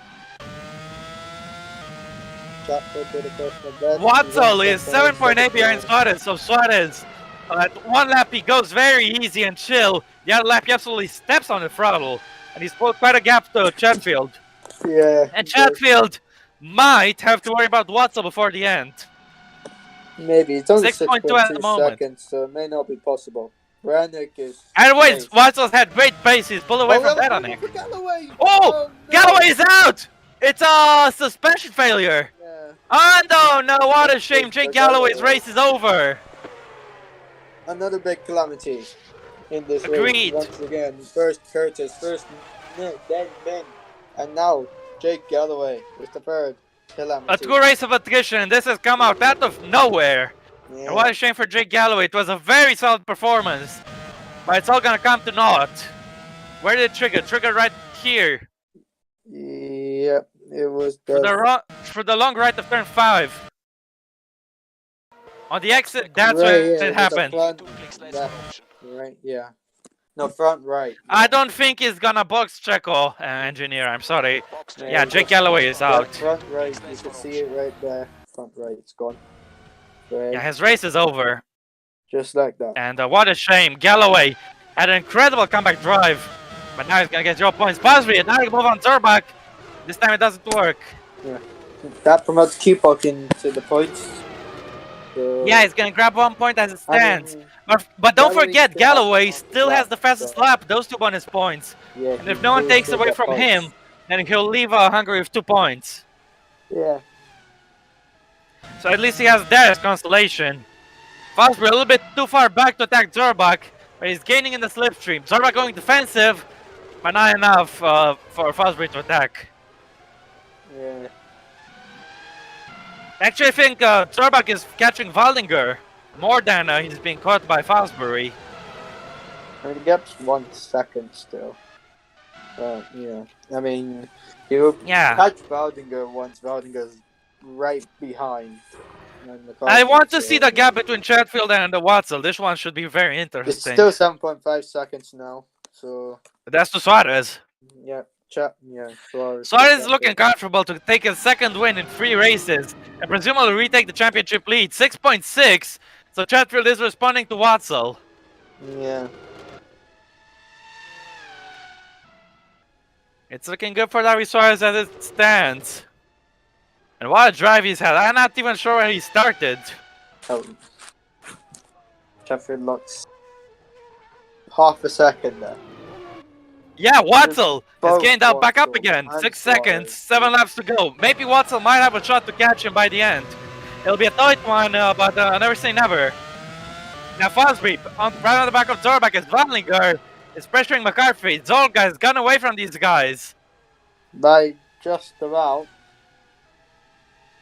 Watzel is 7.8 behind Suarez, so Suarez, at one lap he goes very easy and chill. The other lap he absolutely steps on the throttle, and he's put quite a gap to Chatfield. Yeah. And Chatfield might have to worry about Watzel before the end. Maybe. It's only 6.2 at the moment. Seconds, so it may not be possible. Brannick is... And wait, Watzel's had great pace. He's pulled away from Brannick. Oh! No. Galloway is out! It's a suspension failure. Yeah. Oh no, what a shame. Jake Galloway's race is over. Another big calamity in this Agreed. race. Once again, first Curtis, first Nick, then Ben. And now Jake Galloway with the third calamity. A true race of attrition, and this has come out of nowhere. Yeah. And what a shame for Jake Galloway. It was a very solid performance, but it's all gonna come to naught. Where did it trigger? Trigger right here. Yep, it was for the long right of turn 5. On the exit, that's where it happened. Right, yeah. No, front right. Yeah. I don't think he's gonna box Checo, engineer. I'm sorry. Yeah, Jake Galloway is out. Front right, you can see it right there. Front right, it's gone. Right. Yeah, his race is over. Just like that. And what a shame. Galloway had an incredible comeback drive, but now he's gonna get 0 points. Fosbury, and now he move on Zorbach. This time it doesn't work. Yeah. That promotes Q-Puck into the points. So yeah, he's gonna grab 1 point as it stands. But don't forget, Galloway still has the fastest lap, those 2 bonus points. Yeah, and if no one takes away from him, then he'll leave Hungary with 2 points. Yeah. So at least he has that as consolation. Fosbury a little bit too far back to attack Zorbach, but he's gaining in the slipstream. Zorbach going defensive, but not enough for Fosbury to attack. Yeah. Actually, I think Zorbach is catching Vallinger more than he's being caught by Fosbury. I mean, the gap's 1 second still. Yeah. I mean, you catch Valdinger once Valdinger's right behind. I want to see the gap between Chatfield and the Watzel. This one should be very interesting. It's still 7.5 seconds now, so... But that's to Suarez. Yeah. Suarez is looking comfortable to take his 2nd win in 3 races and presumably retake the championship lead. 6.6, so Chatfield is responding to Watzel. Yeah. It's looking good for David Suarez as it stands. And what a drive he's had. I'm not even sure where he started. Oh. Jeffrey looks half a second there. Yeah, Watzel has Both gained out back up Watzel again. and 6 seconds, Suarez. 7 laps to go. Maybe Watzel might have a shot to catch him by the end. It'll be a tight one, but never say never. Now Fosbury, right on the back of Zorbak is Vallinger. Is pressuring McCarthy. Zolga has gone away from these guys. By just about.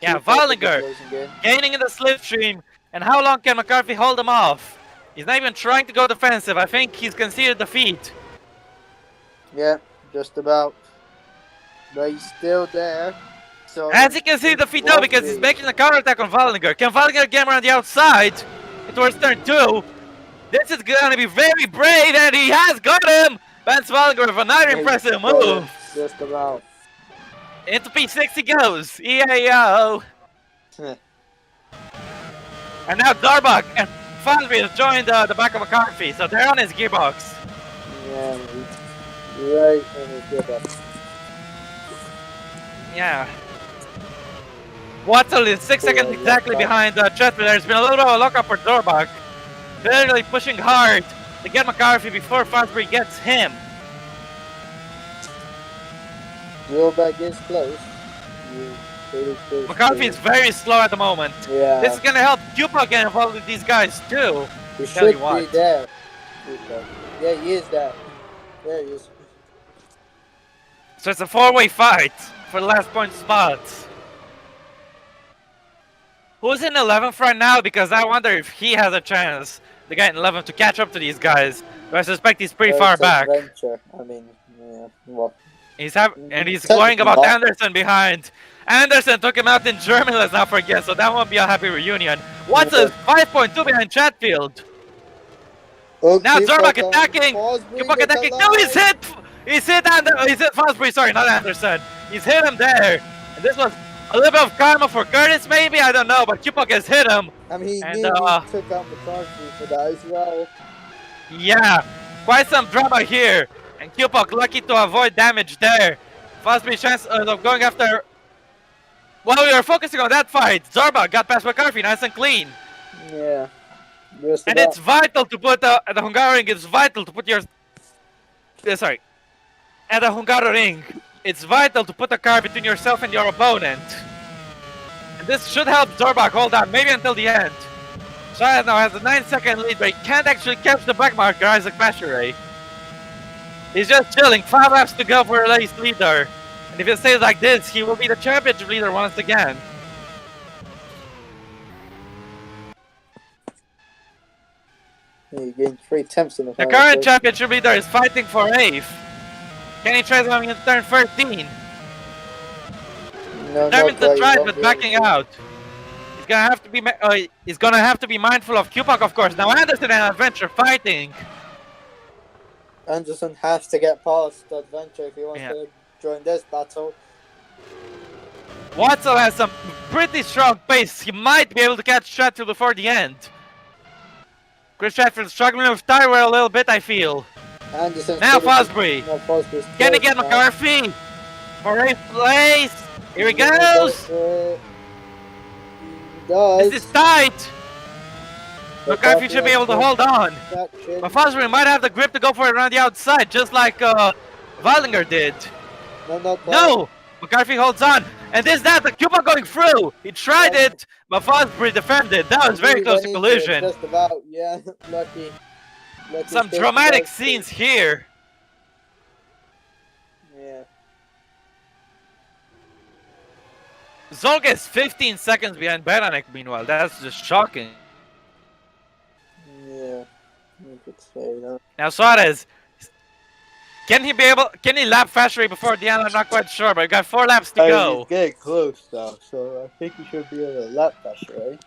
Yeah, Vallinger gaining in the slipstream. And how long can McCarthy hold him off? He's not even trying to go defensive. I think he's conceded defeat. Yeah, just about. But he's still there. So As he can see defeat now because he's making a counterattack on Vallinger. Can Vallinger get him around the outside towards turn 2? This is going to be very brave, and he has got him! Vance Vallinger with another impressive move. Just about. Into P6 he goes. EAO. And now Darbach and Fosbury has joined the back of McCarthy, so they're on his gearbox. Yeah, right on his gearbox. Yeah. Watzel is 6 seconds exactly behind Chetler. There's been a little bit of a lockup for Darbach. Literally pushing hard to get McCarthy before Fosbury gets him. Darbach is close. McCarthy is very slow at the moment. Yeah. This is gonna help Cupa get involved with these guys too. He should be there. Yeah, he is there. There he is. So it's a 4-way fight for the last point spots. Who's in 11th right now? Because I wonder if he has a chance, the guy in 11th, to catch up to these guys. But I suspect he's pretty far back. Adventure. I mean, yeah, well. He's going about Anderson behind. Anderson took him out in Germany, let's not forget, so that won't be a happy reunion. Watson 5.2 behind Chatfield. Okay, Now Zorbak attacking. Cupak attacking. No, he's hit. He's hit Fosbury. Sorry, not Anderson. He's hit him there. And this was a little bit of karma for Curtis, maybe. I don't know, but Cupak has hit him. I mean, he and, took out McCarthy for that as well. Yeah, quite some drama here. And Cupak lucky to avoid damage there. Fosbury's chance of going after. While we were focusing on that fight, Zorbak got past McCarthy nice and clean. Yeah. And it's vital to put at the Hungaroring. It's vital to put your. Sorry. At the Hungaroring, it's vital to put a car between yourself and your opponent. And this should help Zorbak hold on, maybe until the end. Shia now has a 9-second lead, but he can't actually catch the backmarker, Isaac Bashere. He's just chilling. 5 laps to go for a race leader. And if it stays like this, he will be the championship leader once again. He gained 3 attempts in the The current championship leader is fighting for 8th. Can he try something in turn 13? No, Determined to try, but backing out. He's gonna have to be mindful of Cupak, of course. Now Anderson and Adventure fighting. Anderson has to get past Adventure if he wants to join this battle. Watson has some pretty strong pace. He might be able to catch Chatfield before the end. Chris Chatfield struggling with tire wear a little bit, I feel. Anderson's now Fosbury. Can he get McCarthy for 8th place? Here he goes. This is tight. McCarthy should be able to hold on. But Fosbury might have the grip to go for it around the outside, just like Vallinger did. No! McCarthy holds on. And this that the Cuba going through. He tried it, but Fosbury defended. That was very close to collision. Just about, yeah. Lucky. Some dramatic scenes here. Yeah. Zolga is 15 seconds behind Beranek, meanwhile. That's just shocking. Yeah. You could say that. Now Suarez. Can he lap Fashray before the end? I'm not quite sure, but we got 4 laps to go. He's getting close though, so I think he should be able to lap Fashray.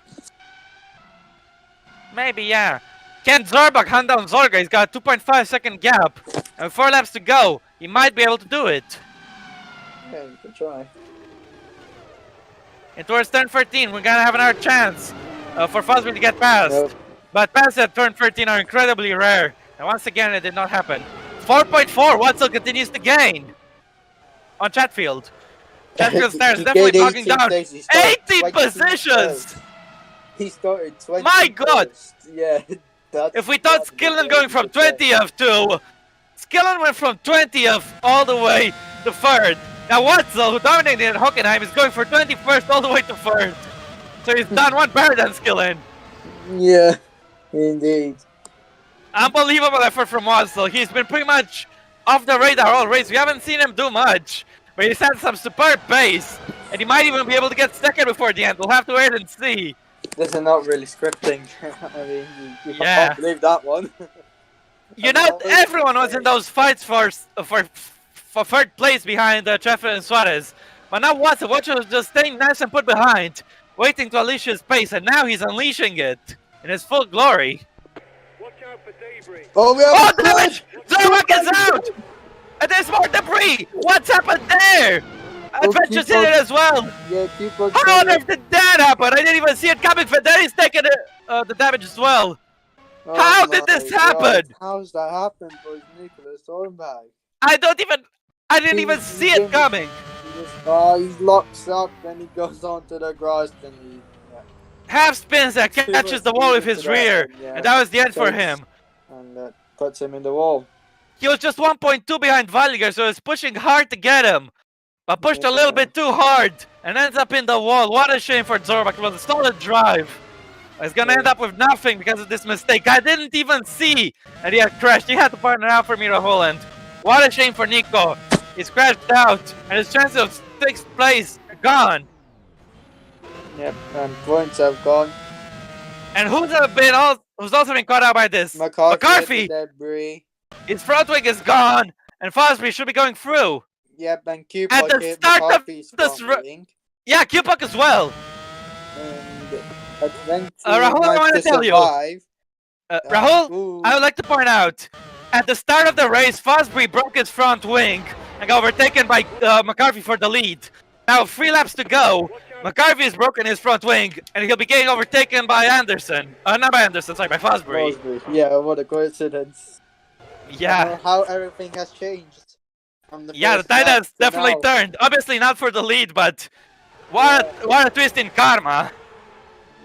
Maybe, yeah. Can Zorbak hunt down Zorga? He's got a 2.5 second gap. And 4 laps to go. He might be able to do it. Yeah, you can try. And towards turn 13, we're gonna have another chance for Fosbury to get past. Nope. But passes at turn 13 are incredibly rare. And once again, it did not happen. 4.4, Watson continues to gain on Chatfield. Chatfield Stars He definitely gained knocking down 80 positions! He started 20. My God! Yeah, that's. If we thought Skillen going from 20th to... Skillen went from 20th all the way to 3rd. Now Watzel, who dominated in Hockenheim, is going for 21st all the way to 3rd. So he's done one better than Skillen. Yeah, indeed. Unbelievable effort from Watzel. He's been pretty much off the radar all race. We haven't seen him do much. But he's had some superb pace. And he might even be able to get second before the end. We'll have to wait and see. This is not really scripting. I mean, you Yeah. can't believe that one. You know, everyone was in those fights for 3rd place behind Sheffield and Suarez. But now Watson was just staying nice and put behind, waiting to unleash his pace, and now he's unleashing it in his full glory. Watch out for debris. Oh, we have a damage! Zerwak is out! And there's more debris! What's happened there? Adventure's hit it as well! Yeah, people. How on earth did that happen? I didn't even see it coming. Federi's taking the damage as well. Oh How did this happen? How's that happen for Nicholas Thornberg? I didn't even see it coming. He locks up, then he goes onto the grass, then he... Yeah. Half spins that catches the wall with his rear, and that was the end for him. And that puts him in the wall. He was just 1.2 behind Valiger, so he was pushing hard to get him. But pushed a little bit too hard, and ends up in the wall. What a shame for Zorbak. It was a solid drive. He's gonna end up with nothing because of this mistake. I didn't even see that he had crashed. He had to partner out for Mira Holland. What a shame for Nico. He's crashed out, and his chances of 6th place are gone. Yep, and points have gone. And who's also been caught out by this? McCarthy. Debris. His front wing is gone, and Fosbury should be going through. Yep, and Q-Puck At the start of this yeah, Q-Puck as well. And Adventure Rahul, I want to tell you. Rahul, I would like to point out, at the start of the race, Fosbury broke his front wing and got overtaken by McCarthy for the lead. Now, 3 laps to go. McCarthy has broken his front wing, and he'll be getting overtaken by Anderson. Not by Anderson, sorry, by Fosbury. Yeah, what a coincidence. Yeah. How everything has changed. Yeah, the tide has definitely turned. Obviously not for the lead, but what a twist in karma.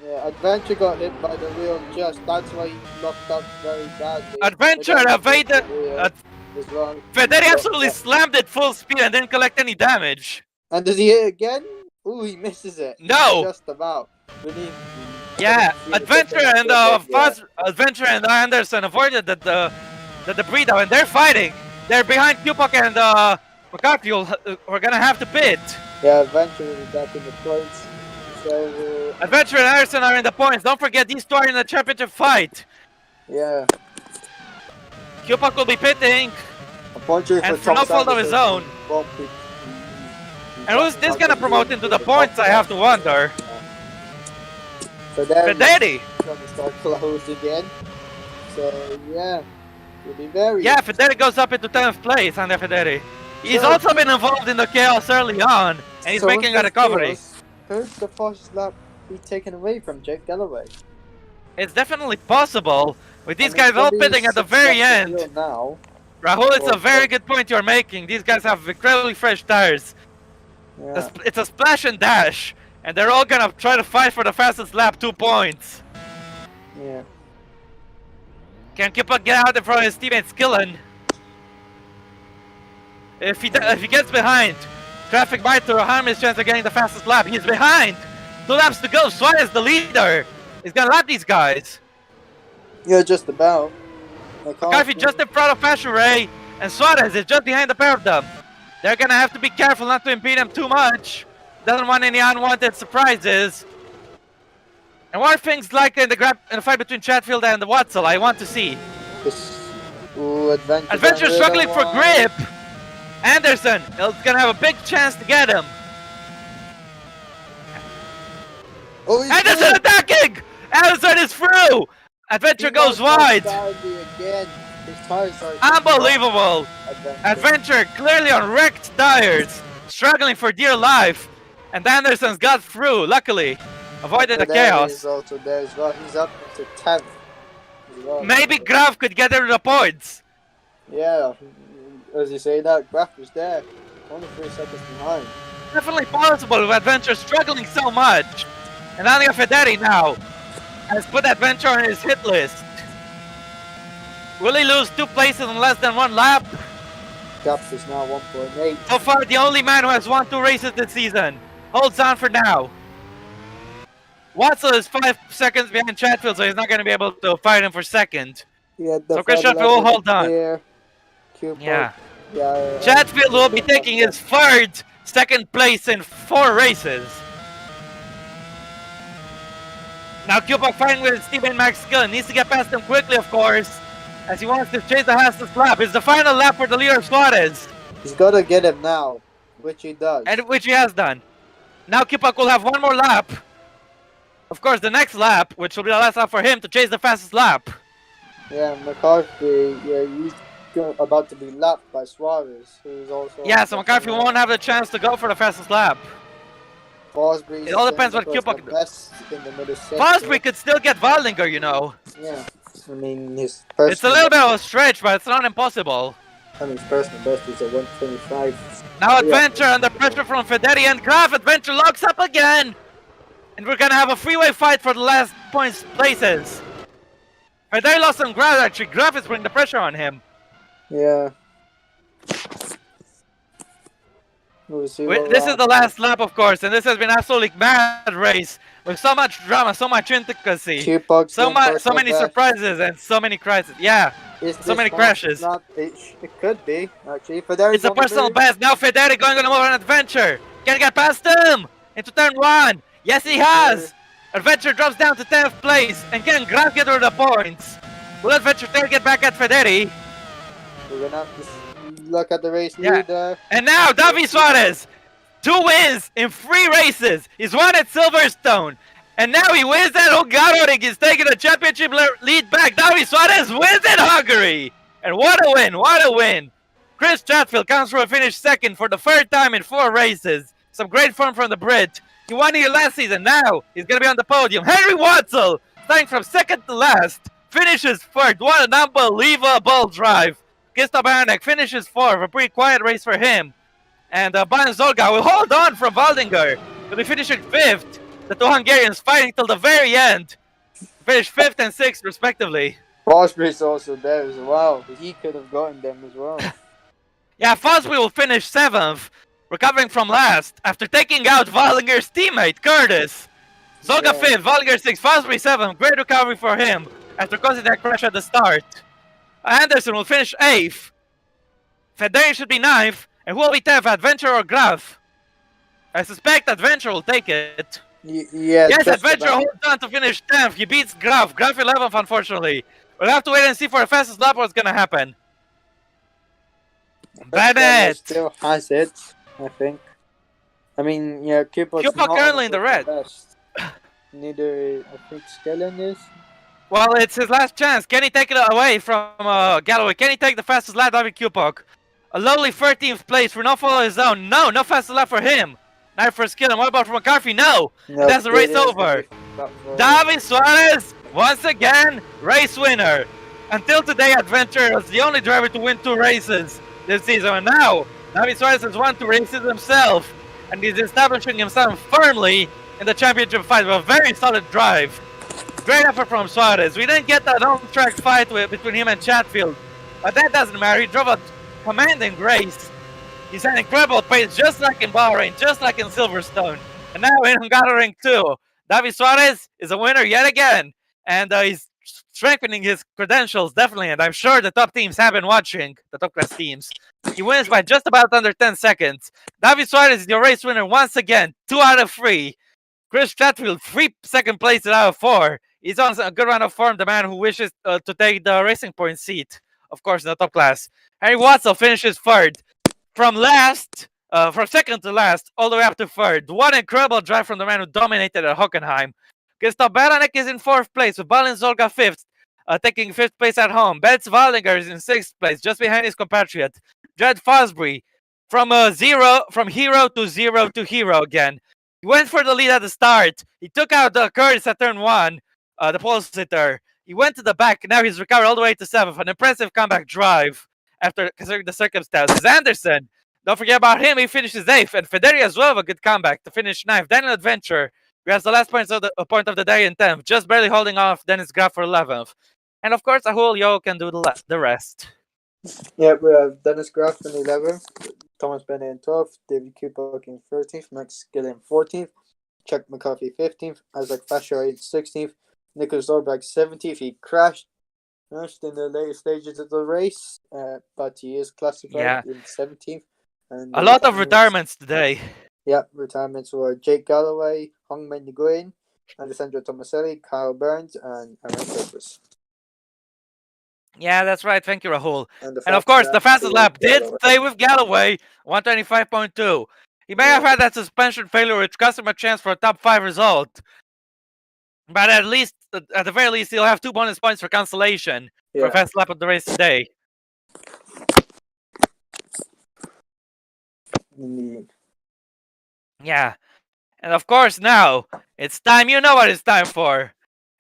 Yeah, Adventure got hit by the wheel just. That's why he locked up very badly. Adventure evaded. Federi absolutely slammed it full speed and didn't collect any damage. And does he hit again? Ooh, he misses it. No. Just about. Yeah, Adventure and Anderson avoided the debris though, and they're fighting. They're behind Q-Puck and McCarthy. We're gonna have to pit. Yeah, Adventure is back in the points. So, Adventure and Anderson are in the points. Don't forget, these two are in the championship fight. Yeah. Q-Puck will be pitting. And for no fault of his own. And who's this gonna promote into the points, I have to wonder. Federi! Gonna start close again. So, yeah. Will be very Federi goes up into 10th place under Federi. He's also been involved in the chaos early on, and he's making a recovery. Could the fastest lap be taken away from Jake Galloway? It's definitely possible, with these guys all pitting at the very end. Now. Rahul, it's a very good point you're making. These guys have incredibly fresh tires. Yeah. It's a splash and dash, and they're all gonna try to fight for the fastest lap, 2 points. Yeah. Can Q-Puck get out in front of his teammate Skillen? If he gets behind, traffic might harm his chance of getting the fastest lap. He's behind! 2 laps to go. Suarez, the leader, is gonna lap these guys. Yeah, just about. McCarthy just in front of Fashion and Suarez is just behind the pair of them. They're gonna have to be careful not to impede him too much. Doesn't want any unwanted surprises. And what are things like in the fight between Chatfield and Watzel? I want to see. Ooh, Adventure struggling for grip. Anderson is gonna have a big chance to get him. Oh, Anderson attacking! Anderson is through! Adventure goes wide! Again. His tires are unbelievable! Adventure clearly on wrecked tires, struggling for dear life. And Anderson's got through, luckily. Avoided the chaos. He's also there as well. He's up to 10th. Well. Maybe Graf could get rid of the points. Yeah, as you say that, Graf was there. Only 3 seconds behind. definitely possible with Adventure struggling so much. And Andrea Federi now has put Adventure on his hit list. Will he lose 2 places in less than 1 lap? Gap is now 1.8. So far, the only man who has won 2 races this season holds on for now. Watson is 5 seconds behind Chatfield, so he's not going to be able to fight him for second. Yeah, So Chris Chatfield will hold on. Here. Yeah. Yeah. Chatfield will be taking his second place in 4 races. Now Kupok fighting with Steven Max Gillen. Needs to get past him quickly, of course, as he wants to chase the fastest lap. It's the final lap for the leader Suarez. He's got to get him now, which he does. And which he has done. Now Kupok will have 1 more lap. Of course, the next lap, which will be the last lap for him to chase the fastest lap. Yeah, McCarthy, he's about to be lapped by Suarez, who's also... Yeah, so McCarthy won't have the chance to go for the fastest lap. Fosbury, it all depends what Kupok does. Fosbury could still get Waldinger, you know. Yeah, I mean, it's a little bit of a stretch, but it's not impossible. I mean, his personal best is a 125. Now Adventure under pressure from Federi and Graf. Adventure locks up again. And we're gonna have a freeway fight for the last points places. Federi lost some ground actually. Graf is putting the pressure on him. Yeah. This is the last lap, of course, and this has been absolutely mad race with so much drama, so much intricacy, so many surprises, and so many crashes. Yeah, so many crashes. It could be actually. It's a personal best. Now Federi going on a more adventure. Can he get past him into turn 1? Yes, he has. Adventure drops down to 10th place, and can Graf get rid of the points? Will Adventure get back at Federi? We're gonna have to look at the race leader. And now Davi Suarez, 2 wins in 3 races. He's won at Silverstone, and now he wins at Hungaroring. He's taking the championship lead back. Davi Suarez wins in Hungary, and what a win! What a win! Chris Chatfield comes for a finish second for the 3rd time in 4 races. Some great form from the Brit. He won here last season. Now he's gonna be on the podium. Henry Watzel, starting from 2nd to last, finishes 3rd. What an unbelievable drive! Gustav Banek finishes 4th, a pretty quiet race for him. And Ban Zolga will hold on from Waldinger. He'll be finishing 5th. The 2 Hungarians fighting till the very end. Finish 5th and 6th, respectively. Fosbury's also there as well. He could have gotten them as well. Yeah, Fosbury will finish 7th, recovering from last after taking out Waldinger's teammate, Curtis. Zolga 5th, Waldinger 6th, Fosbury 7th. Great recovery for him after causing that crash at the start. Anderson will finish 8th. Federi should be 9th. And who will be 10th, Adventure or Graf? I suspect Adventure will take it. Yes, Adventure holds on to finish 10th. He beats Graf. Graf 11th, unfortunately. We'll have to wait and see for the fastest lap what's going to happen. Bennett still has it, I think. I mean, yeah, Kupok currently in the red. Neither, I think, Skellen is. Well, it's his last chance. Can he take it away from Galloway? Can he take the fastest lap, David Kupok? A lowly 13th place for no follow his own. No fastest lap for him. Not for Skillen. What about for McCarthy? No. That's the race over. Davi Suarez, once again, race winner. Until today, Adventure was the only driver to win 2 races this season. And now, Davi Suarez has won 2 races himself. And he's establishing himself firmly in the championship fight with a very solid drive. Great effort from Suarez. We didn't get that on-track fight between him and Chatfield. But that doesn't matter. He drove a commanding race. He's had incredible pace, just like in Bahrain, just like in Silverstone. And now in Hungaroring too. Davi Suarez is a winner yet again. And he's strengthening his credentials, definitely. And I'm sure the top teams have been watching, the top class teams. He wins by just about under 10 seconds. Davi Suarez is your race winner once again. 2 out of 3. Chris Chatfield, 3 second places out of 4. He's on a good run of form, the man who wishes to take the Racing Point seat, of course, in the top class. Henry Watzel finishes 3rd. From 2nd to last, all the way up to 3rd. What incredible drive from the man who dominated at Hockenheim. Gustav Beranek is in 4th place, with Balin Zolga 5th, taking 5th place at home. Betz Waldinger is in 6th place, just behind his compatriot. Jed Fosbury, from hero to zero to hero again. He went for the lead at the start. He took out Curtis at turn 1, the pole sitter. He went to the back. Now he's recovered all the way to 7th. An impressive comeback drive after considering the circumstances. Anderson, Don't forget about him. He finishes 8th. And Federi as well, a good comeback to finish 9th. Daniel Adventure grabs the last point of the day in 10th, just barely holding off Dennis Graf for 11th. And of course, Julio can do the rest. Yeah, we have Dennis Graf in 11th, Thomas Bennett in 12th, David Kubok in 13th, Max Gill in 14th, Chuck McCarthy 15th, Isaac Fasher in 16th, Nicholas Zorberg 17th. He crashed in the later stages of the race, but he is classified in 17th. And a lot of retirements today. Yeah, retirements were Jake Galloway, Hong Meng Nguyen, Alessandro Tomaselli, Kyle Burns, and Aaron Purpose. Yeah, that's right. Thank you, Rahul. And of course, the fastest lap did stay with Galloway, 125.2. He may have had that suspension failure, which cost him a chance for a top 5 result. But at the very least, he'll have 2 bonus points for consolation for fast lap of the race today. Yeah. And of course, now, it's time. You know what it's time for.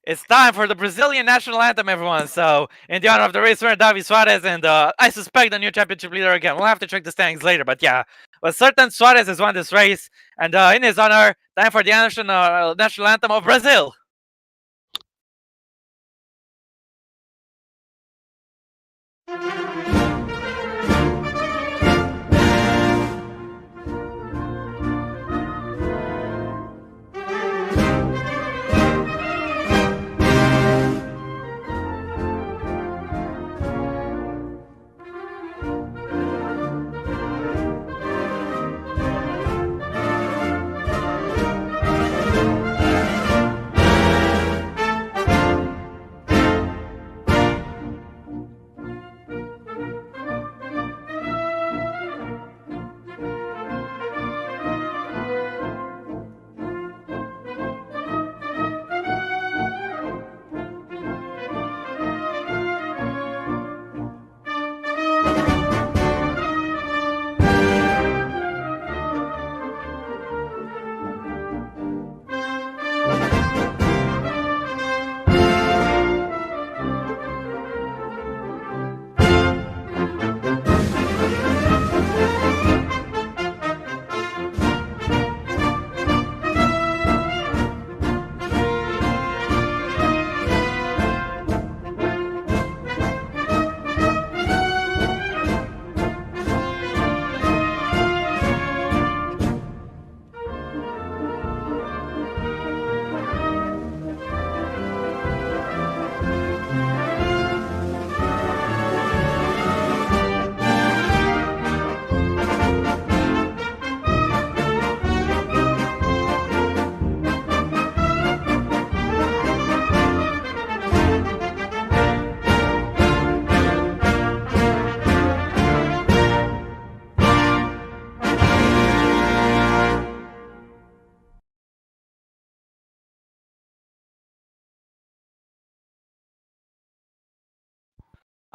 It's time for the Brazilian national anthem, everyone. So, in the honor of the race winner, Davi Suarez, and I suspect the new championship leader again. We'll have to check the standings later, but yeah. But certain Suarez has won this race, and in his honor, time for the national anthem of Brazil.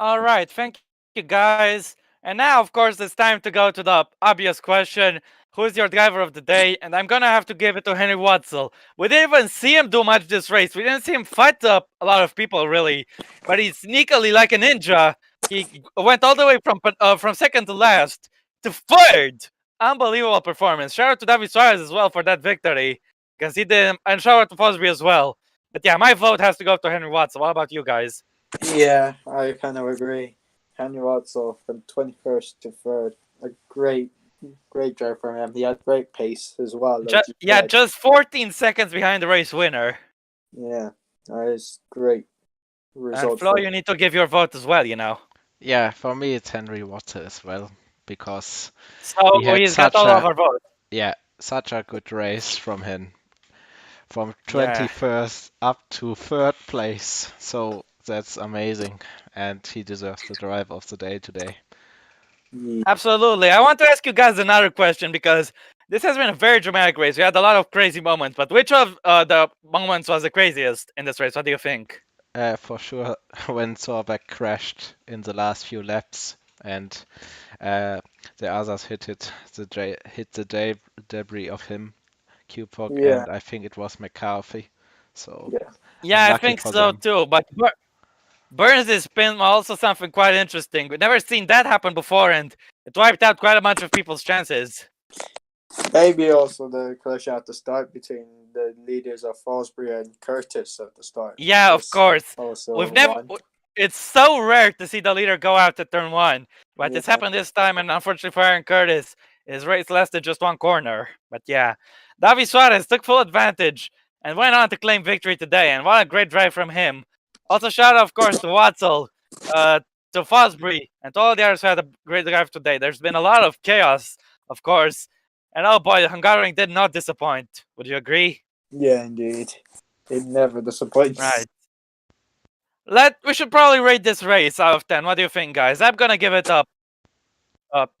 All right, thank you, guys. And now, of course, it's time to go to the obvious question. Who's your driver of the day? And I'm going to have to give it to Henry Watzel. We didn't even see him do much this race. We didn't see him fight up a lot of people, really. But he sneakily, like a ninja, he went all the way from second to last to third. Unbelievable performance. Shout out to David Suarez as well for that victory. Because he did, and shout out to Fosbury as well. But yeah, my vote has to go to Henry Watzel. What about you guys? Yeah, I kind of agree. Henry Watzel from 21st to 3rd. A great drive from him. He had great pace as well. Just 14 seconds behind the race winner. Yeah, that is great result. And Flo, you need to give your vote as well, you know. Yeah, for me it's Henry Watzel as well, because he's got all of our votes. Yeah, such a good race from him. From 21st up to 3rd place. So that's amazing. And he deserves the drive of the day today. Yeah. Absolutely. I want to ask you guys another question, because this has been a very dramatic race. We had a lot of crazy moments, but which of the moments was the craziest in this race? What do you think? For sure, when Zorbeck crashed in the last few laps and the others hit the debris of him, Kupok, and I think it was McCarthy. So yeah, I think so too. But Burns' spin was also something quite interesting. We've never seen that happen before, and it wiped out quite a bunch of people's chances. Maybe also the collision at the start between the leaders of Fosbury and Curtis at the start. Yeah, of was course. Also We've never. one. It's so rare to see the leader go out at turn 1, but it's Yeah. happened this time, and unfortunately for Aaron Curtis, his race lasted just 1 corner. But yeah, Davi Suarez took full advantage and went on to claim victory today, and what a great drive from him. Also, shout out, of course, to Watzel, to Fosbury, and to all the others who had a great drive today. There's been a lot of chaos, of course, and oh boy, the Hungarian did not disappoint. Would you agree? Yeah, indeed. It never disappoints. Right. We should probably rate this race out of 10. What do you think, guys? I'm gonna give it a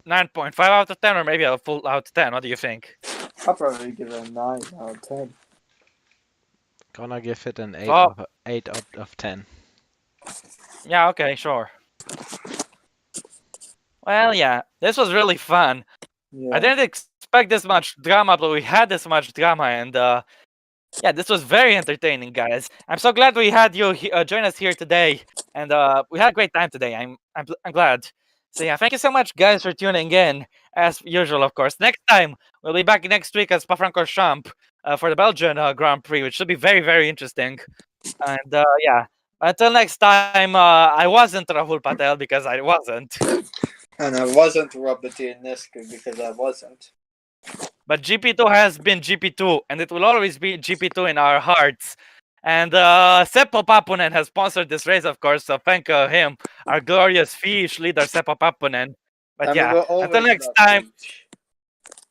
9.5 out of 10, or maybe a full out of 10. What do you think? I'll probably give it a 9 out of 10. Gonna give it an 8 Oh. 8 out of 10. Yeah, okay, sure. Well, yeah, this was really fun. Yeah. I didn't expect this much drama, but we had this much drama, and yeah, this was very entertaining, guys. I'm so glad we had you join us here today, and we had a great time today. I'm glad. So yeah, thank you so much, guys, for tuning in. As usual, of course. Next time we'll be back next week at Spa-Francorchamps for the Belgian Grand Prix, which should be very, very interesting. And yeah, until next time, I wasn't Rahul Patel because I wasn't. And I wasn't Robert Ionescu because I wasn't. But GP2 has been GP2, and it will always be GP2 in our hearts. And Seppo Papunen has sponsored this race, of course, so thank him, our glorious Finnish leader, Seppo Papunen. But And yeah, we will always until next love time, Finch.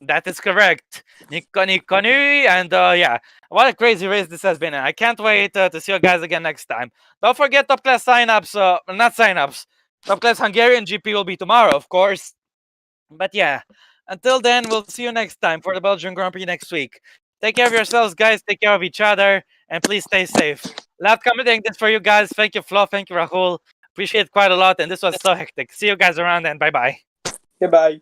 that is correct. Nikko Nikko Nui, and yeah, what a crazy race this has been. And I can't wait to see you guys again next time. Don't forget top class signups, not signups. Top class Hungarian GP will be tomorrow, of course. But yeah, until then, we'll see you next time for the Belgian Grand Prix next week. Take care of yourselves, guys. Take care of each other, and please stay safe. Loud commenting this for you guys. Thank you, Flo. Thank you, Rahul. Appreciate it quite a lot, and this was so hectic. See you guys around, and bye-bye. Goodbye.